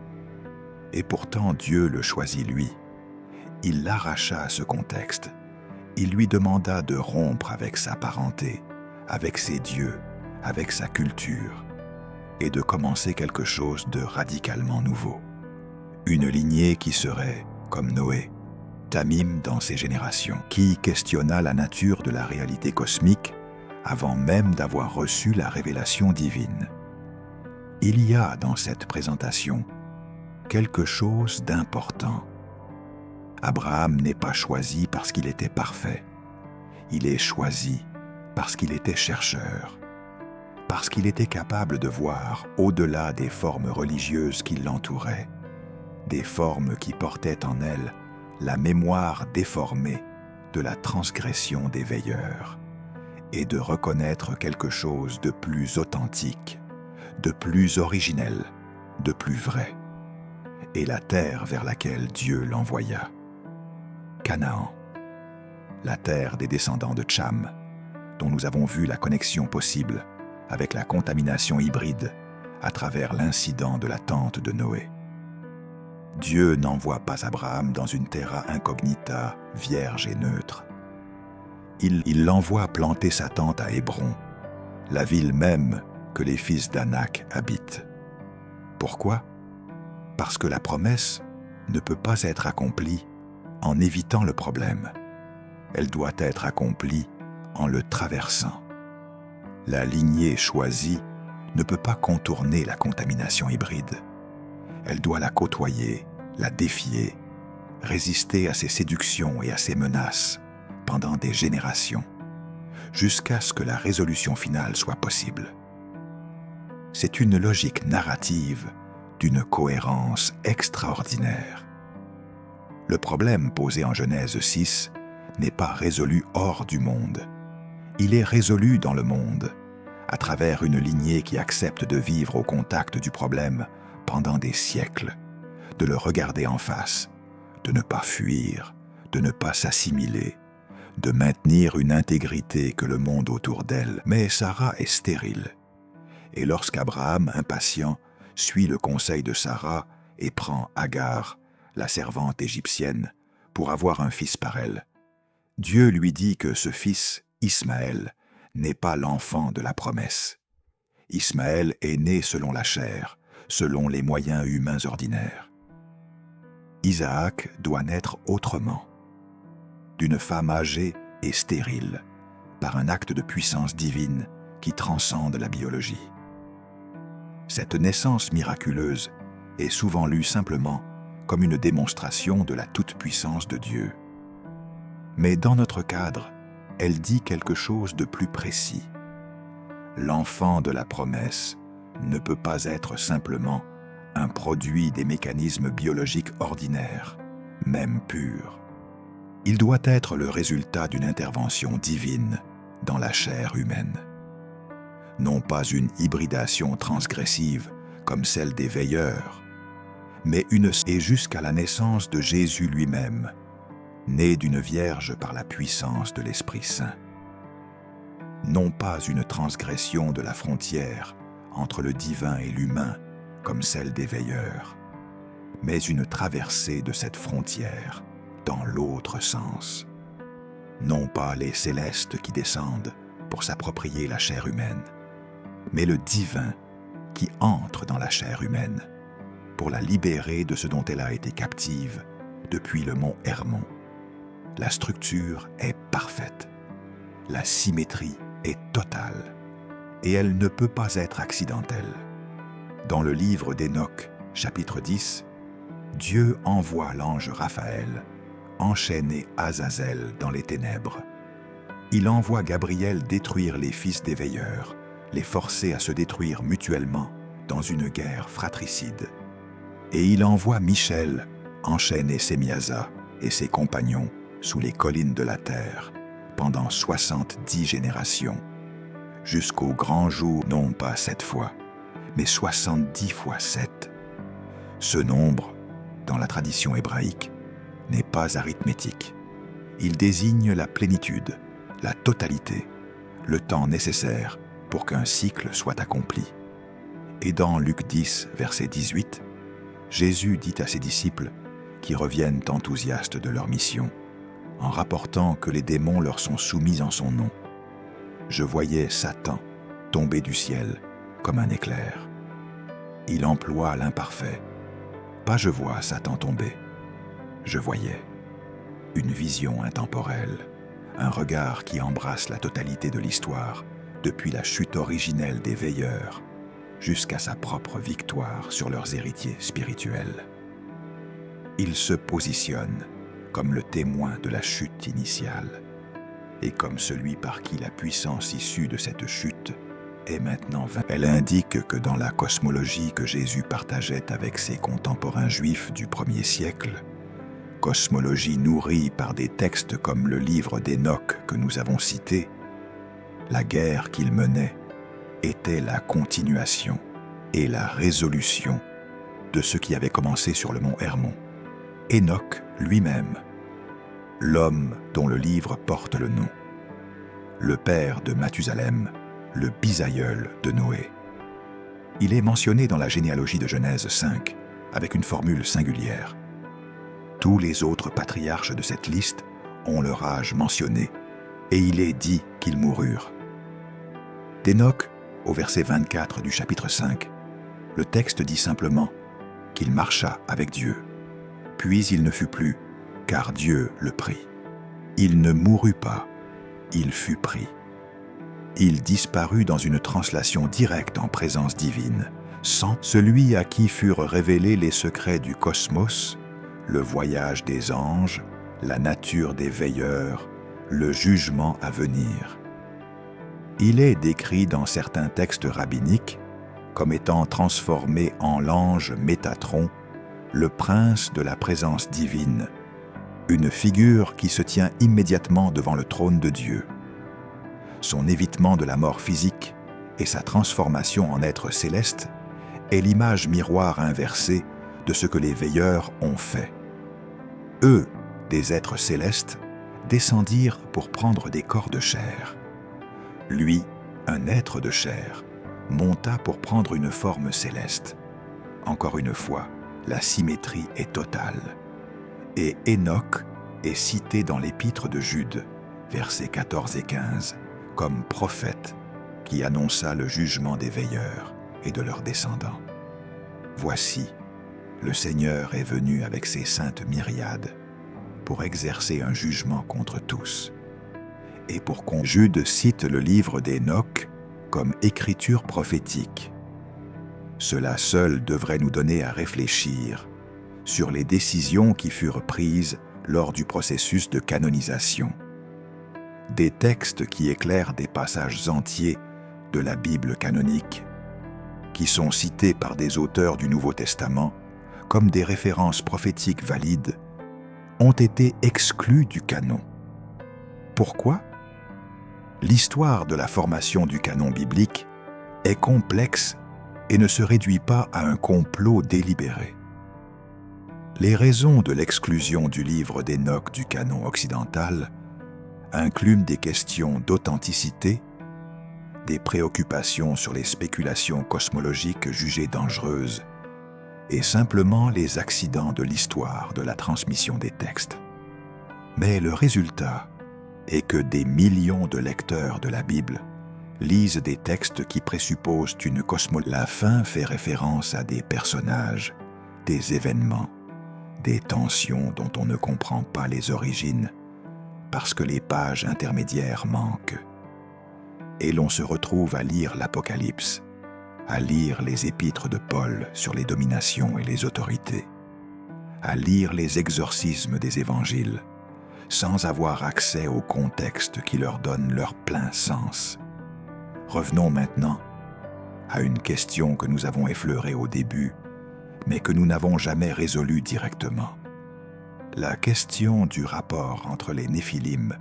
S1: Et pourtant Dieu le choisit lui. Il l'arracha à ce contexte. Il lui demanda de rompre avec sa parenté, avec ses dieux, avec sa culture, et de commencer quelque chose de radicalement nouveau. Une lignée qui serait, comme Noé, Tamim dans ses générations, qui questionna la nature de la réalité cosmique avant même d'avoir reçu la révélation divine. Il y a dans cette présentation quelque chose d'important. Abraham n'est pas choisi parce qu'il était parfait. Il est choisi parce qu'il était chercheur, parce qu'il était capable de voir au-delà des formes religieuses qui l'entouraient, des formes qui portaient en elles la mémoire déformée de la transgression des veilleurs, et de reconnaître quelque chose de plus authentique, de plus originel, de plus vrai, et la terre vers laquelle Dieu l'envoya. Canaan, la terre des descendants de Tcham, dont nous avons vu la connexion possible avec la contamination hybride à travers l'incident de la tente de Noé. Dieu n'envoie pas Abraham dans une terra incognita, vierge et neutre. Il l'envoie planter sa tente à Hébron, la ville même que les fils d'Anak habitent. Pourquoi? Parce que la promesse ne peut pas être accomplie en évitant le problème. Elle doit être accomplie en le traversant. La lignée choisie ne peut pas contourner la contamination hybride. Elle doit la côtoyer, la défier, résister à ses séductions et à ses menaces pendant des générations, jusqu'à ce que la résolution finale soit possible. C'est une logique narrative d'une cohérence extraordinaire. Le problème posé en Genèse 6 n'est pas résolu hors du monde. Il est résolu dans le monde, à travers une lignée qui accepte de vivre au contact du problème pendant des siècles, de le regarder en face, de ne pas fuir, de ne pas s'assimiler, de maintenir une intégrité que le monde autour d'elle. Mais Sarah est stérile. Et lorsqu'Abraham, impatient, suit le conseil de Sarah et prend Agar, la servante égyptienne, pour avoir un fils par elle, Dieu lui dit que ce fils, Ismaël, n'est pas l'enfant de la promesse. Ismaël est né selon la chair, selon les moyens humains ordinaires. Isaac doit naître autrement, d'une femme âgée et stérile, par un acte de puissance divine qui transcende la biologie. Cette naissance miraculeuse est souvent lue simplement comme une démonstration de la toute-puissance de Dieu. Mais dans notre cadre, elle dit quelque chose de plus précis. L'enfant de la promesse ne peut pas être simplement un produit des mécanismes biologiques ordinaires, même purs. Il doit être le résultat d'une intervention divine dans la chair humaine. Non pas une hybridation transgressive comme celle des veilleurs, mais et jusqu'à la naissance de Jésus lui-même, né d'une vierge par la puissance de l'Esprit Saint. Non pas une transgression de la frontière entre le divin et l'humain, comme celle des veilleurs, mais une traversée de cette frontière dans l'autre sens. Non pas les célestes qui descendent pour s'approprier la chair humaine, mais le divin qui entre dans la chair humaine pour la libérer de ce dont elle a été captive depuis le mont Hermon. La structure est parfaite, la symétrie est totale, et elle ne peut pas être accidentelle. Dans le livre d'Enoch, chapitre 10, Dieu envoie l'ange Raphaël enchaîner Azazel dans les ténèbres. Il envoie Gabriel détruire les fils des veilleurs, les forcer à se détruire mutuellement dans une guerre fratricide. Et il envoie Michel enchaîner Sémiasa et ses compagnons sous les collines de la terre pendant 70 générations, jusqu'au grand jour, non pas 7 fois, mais 70 fois 7. Ce nombre, dans la tradition hébraïque, n'est pas arithmétique. Il désigne la plénitude, la totalité, le temps nécessaire pour qu'un cycle soit accompli. Et dans Luc 10, verset 18, Jésus dit à ses disciples qui reviennent enthousiastes de leur mission, en rapportant que les démons leur sont soumis en son nom. Je voyais Satan tomber du ciel comme un éclair. Il emploie l'imparfait. Pas je vois Satan tomber. Je voyais une vision intemporelle, un regard qui embrasse la totalité de l'histoire, depuis la chute originelle des veilleurs jusqu'à sa propre victoire sur leurs héritiers spirituels. Il se positionne comme le témoin de la chute initiale et comme celui par qui la puissance issue de cette chute est maintenant vaincue. Elle indique que dans la cosmologie que Jésus partageait avec ses contemporains juifs du 1er siècle, cosmologie nourrie par des textes comme le livre d'Enoch que nous avons cité, la guerre qu'il menait était la continuation et la résolution de ce qui avait commencé sur le mont Hermon. Enoch lui-même, l'homme dont le livre porte le nom, le père de Mathusalem, le bisaïeul de Noé. Il est mentionné dans la généalogie de Genèse 5 avec une formule singulière. Tous les autres patriarches de cette liste ont leur âge mentionné et il est dit qu'ils moururent. D'Enoch, au verset 24 du chapitre 5, le texte dit simplement qu'il marcha avec Dieu. Puis il ne fut plus, car Dieu le prit. Il ne mourut pas, il fut pris. Il disparut dans une translation directe en présence divine, sans celui à qui furent révélés les secrets du cosmos, le voyage des anges, la nature des veilleurs, le jugement à venir. Il est décrit dans certains textes rabbiniques comme étant transformé en l'ange Métatron, le prince de la présence divine, une figure qui se tient immédiatement devant le trône de Dieu. Son évitement de la mort physique et sa transformation en être céleste est l'image miroir inversée de ce que les veilleurs ont fait. Eux, des êtres célestes, descendirent pour prendre des corps de chair. Lui, un être de chair, monta pour prendre une forme céleste. Encore une fois, la symétrie est totale. Et Enoch est cité dans l'épître de Jude, versets 14 et 15, comme prophète qui annonça le jugement des veilleurs et de leurs descendants. Voici, le Seigneur est venu avec ses saintes myriades pour exercer un jugement contre tous. Et pour qu'on Jude cite le livre d'Enoch comme écriture prophétique. Cela seul devrait nous donner à réfléchir sur les décisions qui furent prises lors du processus de canonisation. Des textes qui éclairent des passages entiers de la Bible canonique, qui sont cités par des auteurs du Nouveau Testament comme des références prophétiques valides, ont été exclus du canon. Pourquoi ? L'histoire de la formation du canon biblique est complexe et ne se réduit pas à un complot délibéré. Les raisons de l'exclusion du livre d'Enoch du canon occidental incluent des questions d'authenticité, des préoccupations sur les spéculations cosmologiques jugées dangereuses et simplement les accidents de l'histoire de la transmission des textes. Mais le résultat est que des millions de lecteurs de la Bible lisent des textes qui présupposent une cosmologie. La fin fait référence à des personnages, des événements, des tensions dont on ne comprend pas les origines, parce que les pages intermédiaires manquent. Et l'on se retrouve à lire l'Apocalypse, à lire les épîtres de Paul sur les dominations et les autorités, à lire les exorcismes des évangiles, sans avoir accès au contexte qui leur donne leur plein sens. Revenons maintenant à une question que nous avons effleurée au début, mais que nous n'avons jamais résolue directement. La question du rapport entre les Néphilim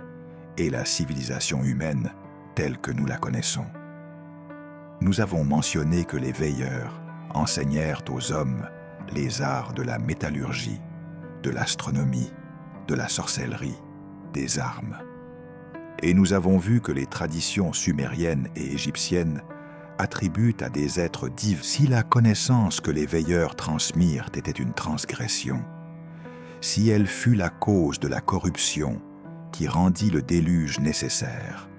S1: et la civilisation humaine telle que nous la connaissons. Nous avons mentionné que les veilleurs enseignèrent aux hommes les arts de la métallurgie, de l'astronomie, de la sorcellerie, des armes. Et nous avons vu que les traditions sumériennes et égyptiennes attribuent à des êtres divins. Si la connaissance que les veilleurs transmirent était une transgression, si elle fut la cause de la corruption qui rendit le déluge nécessaire,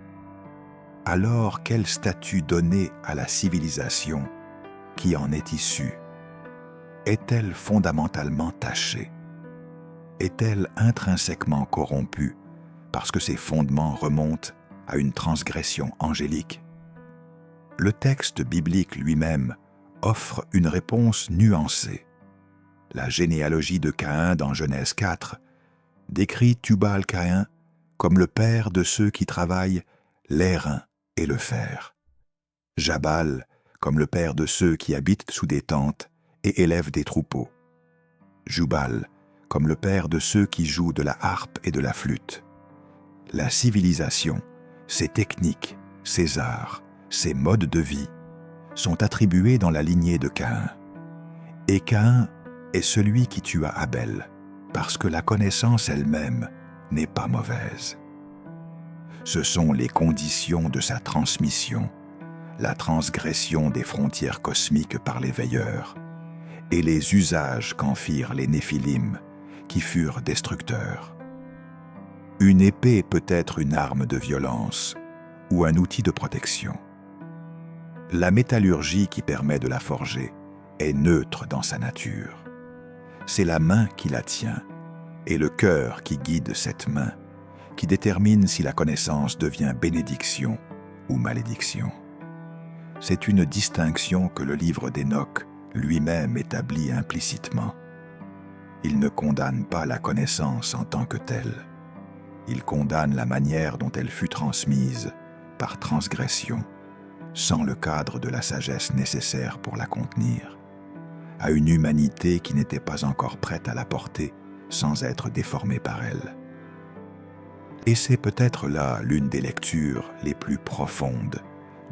S1: alors quel statut donner à la civilisation qui en est issue? Est-elle fondamentalement tachée? Est-elle intrinsèquement corrompue parce que ses fondements remontent à une transgression angélique? Le texte biblique lui-même offre une réponse nuancée. La généalogie de Caïn dans Genèse 4 décrit Tubal-Caïn comme le père de ceux qui travaillent l'airain et le fer. Jabal comme le père de ceux qui habitent sous des tentes et élèvent des troupeaux. Jubal comme le père de ceux qui jouent de la harpe et de la flûte. La civilisation, ses techniques, ses arts, ses modes de vie sont attribués dans la lignée de Caïn. Et Caïn est celui qui tua Abel, parce que la connaissance elle-même n'est pas mauvaise. Ce sont les conditions de sa transmission, la transgression des frontières cosmiques par les veilleurs, et les usages qu'en firent les Néphilim, qui furent destructeurs. Une épée peut être une arme de violence ou un outil de protection. La métallurgie qui permet de la forger est neutre dans sa nature. C'est la main qui la tient et le cœur qui guide cette main, qui détermine si la connaissance devient bénédiction ou malédiction. C'est une distinction que le livre d'Enoch lui-même établit implicitement. Il ne condamne pas la connaissance en tant que telle. Il condamne la manière dont elle fut transmise par transgression, sans le cadre de la sagesse nécessaire pour la contenir, à une humanité qui n'était pas encore prête à la porter sans être déformée par elle. Et c'est peut-être là l'une des lectures les plus profondes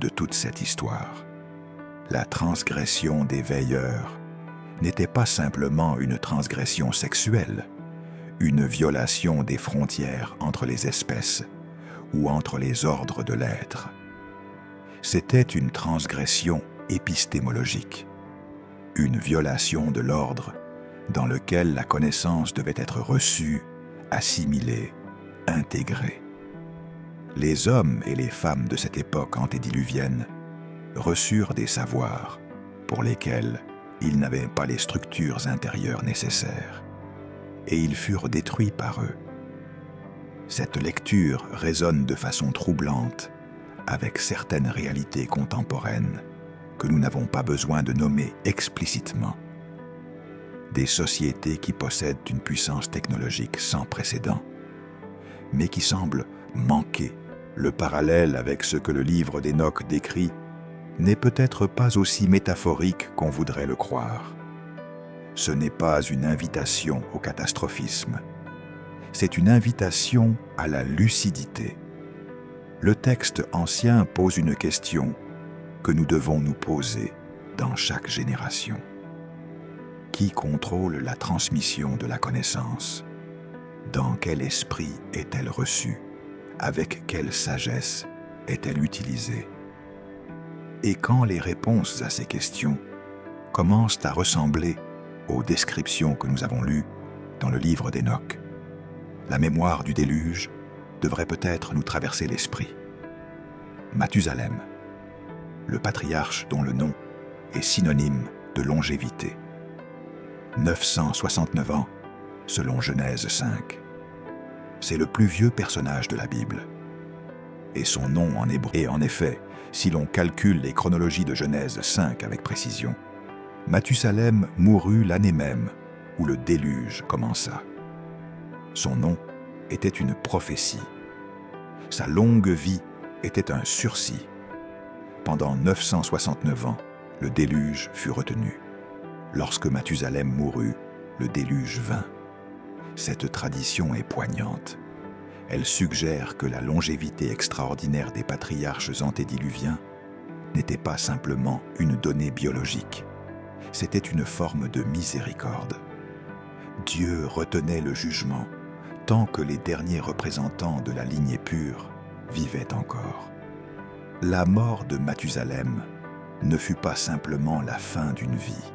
S1: de toute cette histoire. La transgression des veilleurs n'était pas simplement une transgression sexuelle, une violation des frontières entre les espèces ou entre les ordres de l'être. C'était une transgression épistémologique, une violation de l'ordre dans lequel la connaissance devait être reçue, assimilée, intégrée. Les hommes et les femmes de cette époque antédiluvienne reçurent des savoirs pour lesquels ils n'avaient pas les structures intérieures nécessaires, et ils furent détruits par eux. Cette lecture résonne de façon troublante avec certaines réalités contemporaines que nous n'avons pas besoin de nommer explicitement. Des sociétés qui possèdent une puissance technologique sans précédent, mais qui semblent manquer. Le parallèle avec ce que le livre d'Hénoch décrit n'est peut-être pas aussi métaphorique qu'on voudrait le croire. Ce n'est pas une invitation au catastrophisme, c'est une invitation à la lucidité. Le texte ancien pose une question que nous devons nous poser dans chaque génération. Qui contrôle la transmission de la connaissance? Dans quel esprit est-elle reçue? Avec quelle sagesse est-elle utilisée? Et quand les réponses à ces questions commencent à ressembler aux descriptions que nous avons lues dans le livre d'Hénoch, la mémoire du déluge devrait peut-être nous traverser l'esprit. Mathusalem, le patriarche dont le nom est synonyme de longévité. 969 ans, selon Genèse 5. C'est le plus vieux personnage de la Bible. Et son nom en hébreu. Et en effet, si l'on calcule les chronologies de Genèse 5 avec précision, Mathusalem mourut l'année même où le déluge commença. Son nom était une prophétie. Sa longue vie était un sursis. Pendant 969 ans, le déluge fut retenu. Lorsque Mathusalem mourut, le déluge vint. Cette tradition est poignante. Elle suggère que la longévité extraordinaire des patriarches antédiluviens n'était pas simplement une donnée biologique. C'était une forme de miséricorde. Dieu retenait le jugement tant que les derniers représentants de la lignée pure vivaient encore. La mort de Mathusalem ne fut pas simplement la fin d'une vie.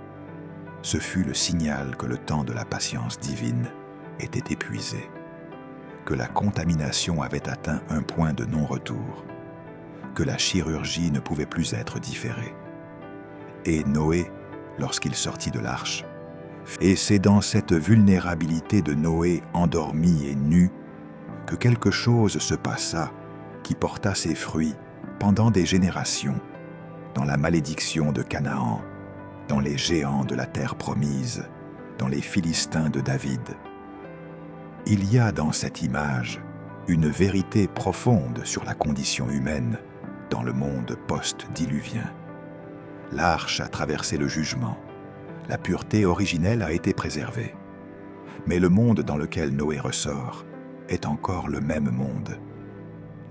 S1: Ce fut le signal que le temps de la patience divine était épuisé, que la contamination avait atteint un point de non-retour, que la chirurgie ne pouvait plus être différée. Et Noé, lorsqu'il sortit de l'arche, et c'est dans cette vulnérabilité de Noé endormi et nu que quelque chose se passa qui porta ses fruits pendant des générations, dans la malédiction de Canaan, dans les géants de la terre promise, dans les Philistins de David. Il y a dans cette image une vérité profonde sur la condition humaine dans le monde post-diluvien. L'arche a traversé le jugement, la pureté originelle a été préservée. Mais le monde dans lequel Noé ressort est encore le même monde.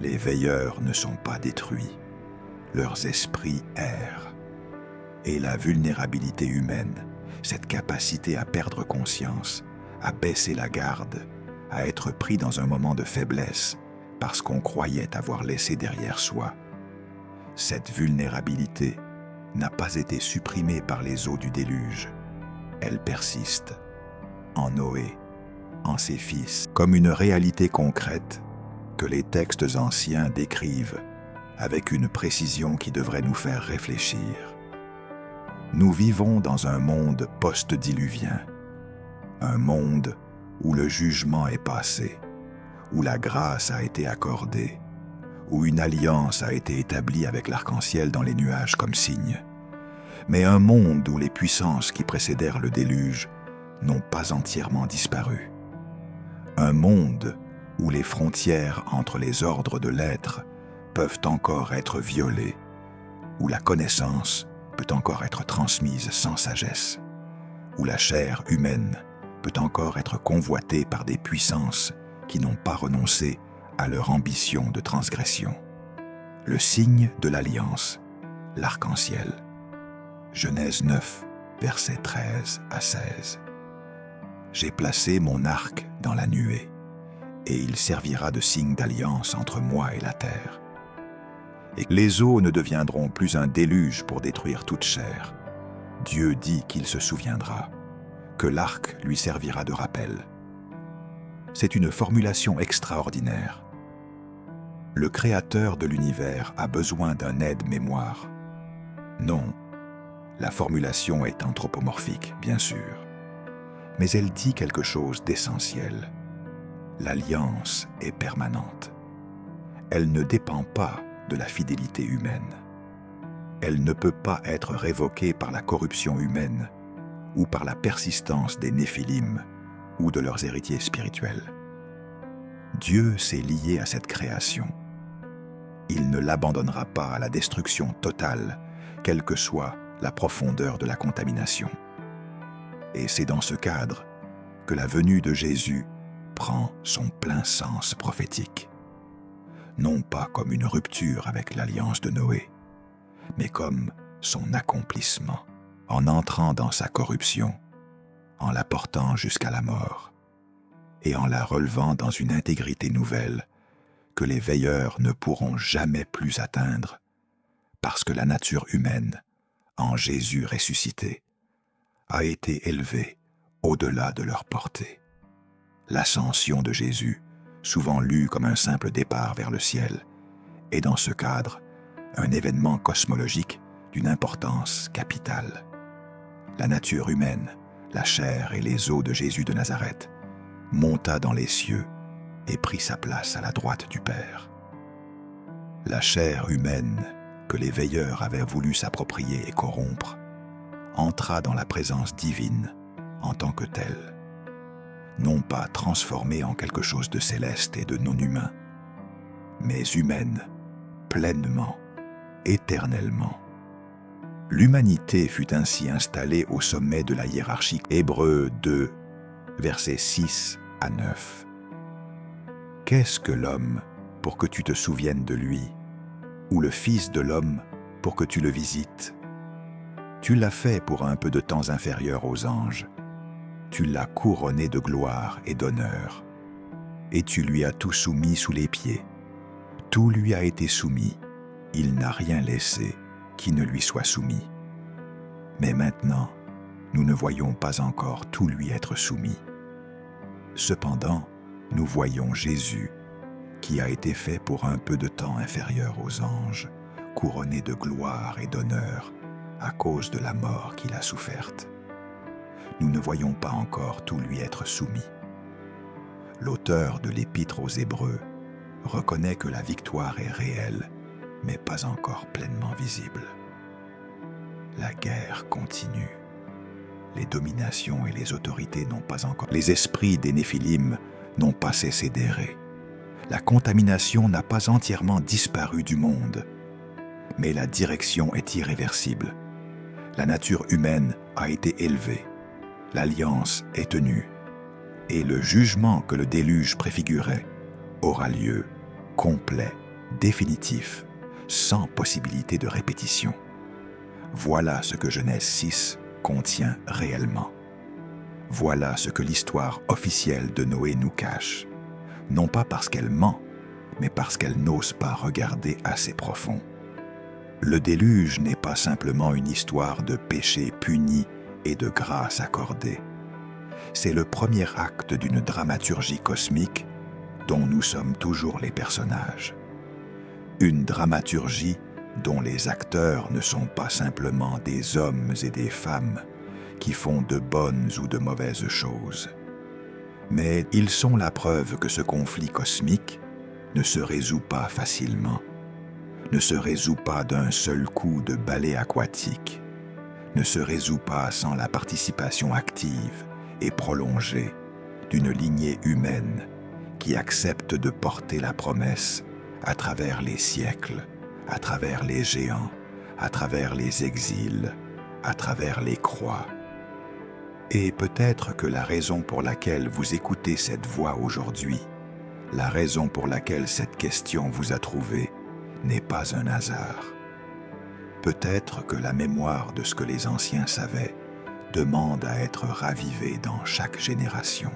S1: Les veilleurs ne sont pas détruits, leurs esprits errent. Et la vulnérabilité humaine, cette capacité à perdre conscience, à baisser la garde, à être pris dans un moment de faiblesse parce qu'on croyait avoir laissé derrière soi, cette vulnérabilité n'a pas été supprimée par les eaux du déluge. Elle persiste en Noé, en ses fils, comme une réalité concrète que les textes anciens décrivent avec une précision qui devrait nous faire réfléchir. Nous vivons dans un monde post-diluvien, un monde où le jugement est passé, où la grâce a été accordée, où une alliance a été établie avec l'arc-en-ciel dans les nuages comme signe, mais un monde où les puissances qui précédèrent le déluge n'ont pas entièrement disparu. Un monde où les frontières entre les ordres de l'être peuvent encore être violées, où la connaissance peut encore être transmise sans sagesse, où la chair humaine peut encore être convoitée par des puissances qui n'ont pas renoncé à leur ambition de transgression. Le signe de l'alliance, l'arc-en-ciel. Genèse 9, versets 13 à 16. J'ai placé mon arc dans la nuée, et il servira de signe d'alliance entre moi et la terre. Et les eaux ne deviendront plus un déluge pour détruire toute chair. Dieu dit qu'il se souviendra, que l'arc lui servira de rappel. C'est une formulation extraordinaire. Le Créateur de l'univers a besoin d'un aide-mémoire. Non, la formulation est anthropomorphique, bien sûr, mais elle dit quelque chose d'essentiel. L'alliance est permanente. Elle ne dépend pas de la fidélité humaine. Elle ne peut pas être révoquée par la corruption humaine ou par la persistance des Néphilim ou de leurs héritiers spirituels. Dieu s'est lié à cette création. Il ne l'abandonnera pas à la destruction totale, quelle que soit la profondeur de la contamination. Et c'est dans ce cadre que la venue de Jésus prend son plein sens prophétique. Non pas comme une rupture avec l'alliance de Noé, mais comme son accomplissement, en entrant dans sa corruption, en la portant jusqu'à la mort, et en la relevant dans une intégrité nouvelle que les veilleurs ne pourront jamais plus atteindre, parce que la nature humaine, en Jésus ressuscité, a été élevée au-delà de leur portée. L'ascension de Jésus, souvent lue comme un simple départ vers le ciel, est dans ce cadre un événement cosmologique d'une importance capitale. La nature humaine, la chair et les os de Jésus de Nazareth, monta dans les cieux et prit sa place à la droite du Père. La chair humaine que les veilleurs avaient voulu s'approprier et corrompre, entra dans la présence divine en tant que telle, non pas transformée en quelque chose de céleste et de non-humain, mais humaine, pleinement, éternellement. L'humanité fut ainsi installée au sommet de la hiérarchie. Hébreux 2, versets 6 à 9. Qu'est-ce que l'homme pour que tu te souviennes de lui, ou le Fils de l'homme pour que tu le visites? Tu l'as fait pour un peu de temps inférieur aux anges. Tu l'as couronné de gloire et d'honneur. Et tu lui as tout soumis sous les pieds. Tout lui a été soumis. Il n'a rien laissé qui ne lui soit soumis. Mais maintenant, nous ne voyons pas encore tout lui être soumis. Cependant, nous voyons Jésus, qui a été fait pour un peu de temps inférieur aux anges, couronné de gloire et d'honneur à cause de la mort qu'il a soufferte. Nous ne voyons pas encore tout lui être soumis. L'auteur de l'Épître aux Hébreux reconnaît que la victoire est réelle, mais pas encore pleinement visible. La guerre continue. Les dominations et les autorités n'ont pas encore... Les esprits des Néphilim n'ont pas cessé d'errer. La contamination n'a pas entièrement disparu du monde, mais la direction est irréversible. La nature humaine a été élevée, l'alliance est tenue, et le jugement que le déluge préfigurait aura lieu, complet, définitif, sans possibilité de répétition. Voilà ce que Genèse 6 contient réellement. Voilà ce que l'histoire officielle de Noé nous cache, non pas parce qu'elle ment, mais parce qu'elle n'ose pas regarder assez profond. Le déluge n'est pas simplement une histoire de péché puni et de grâce accordée. C'est le premier acte d'une dramaturgie cosmique dont nous sommes toujours les personnages. Une dramaturgie dont les acteurs ne sont pas simplement des hommes et des femmes qui font de bonnes ou de mauvaises choses, mais ils sont la preuve que ce conflit cosmique ne se résout pas facilement, ne se résout pas d'un seul coup de balai aquatique, ne se résout pas sans la participation active et prolongée d'une lignée humaine qui accepte de porter la promesse à travers les siècles, à travers les géants, à travers les exils, à travers les croix. Et peut-être que la raison pour laquelle vous écoutez cette voix aujourd'hui, la raison pour laquelle cette question vous a trouvé, n'est pas un hasard. Peut-être que la mémoire de ce que les anciens savaient demande à être ravivé dans chaque génération.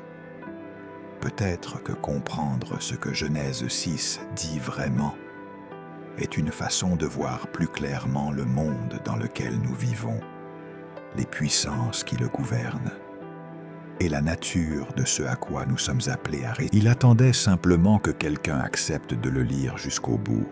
S1: Peut-être que comprendre ce que Genèse 6 dit vraiment est une façon de voir plus clairement le monde dans lequel nous vivons, les puissances qui le gouvernent, et la nature de ce à quoi nous sommes appelés à résister. Il attendait simplement que quelqu'un accepte de le lire jusqu'au bout.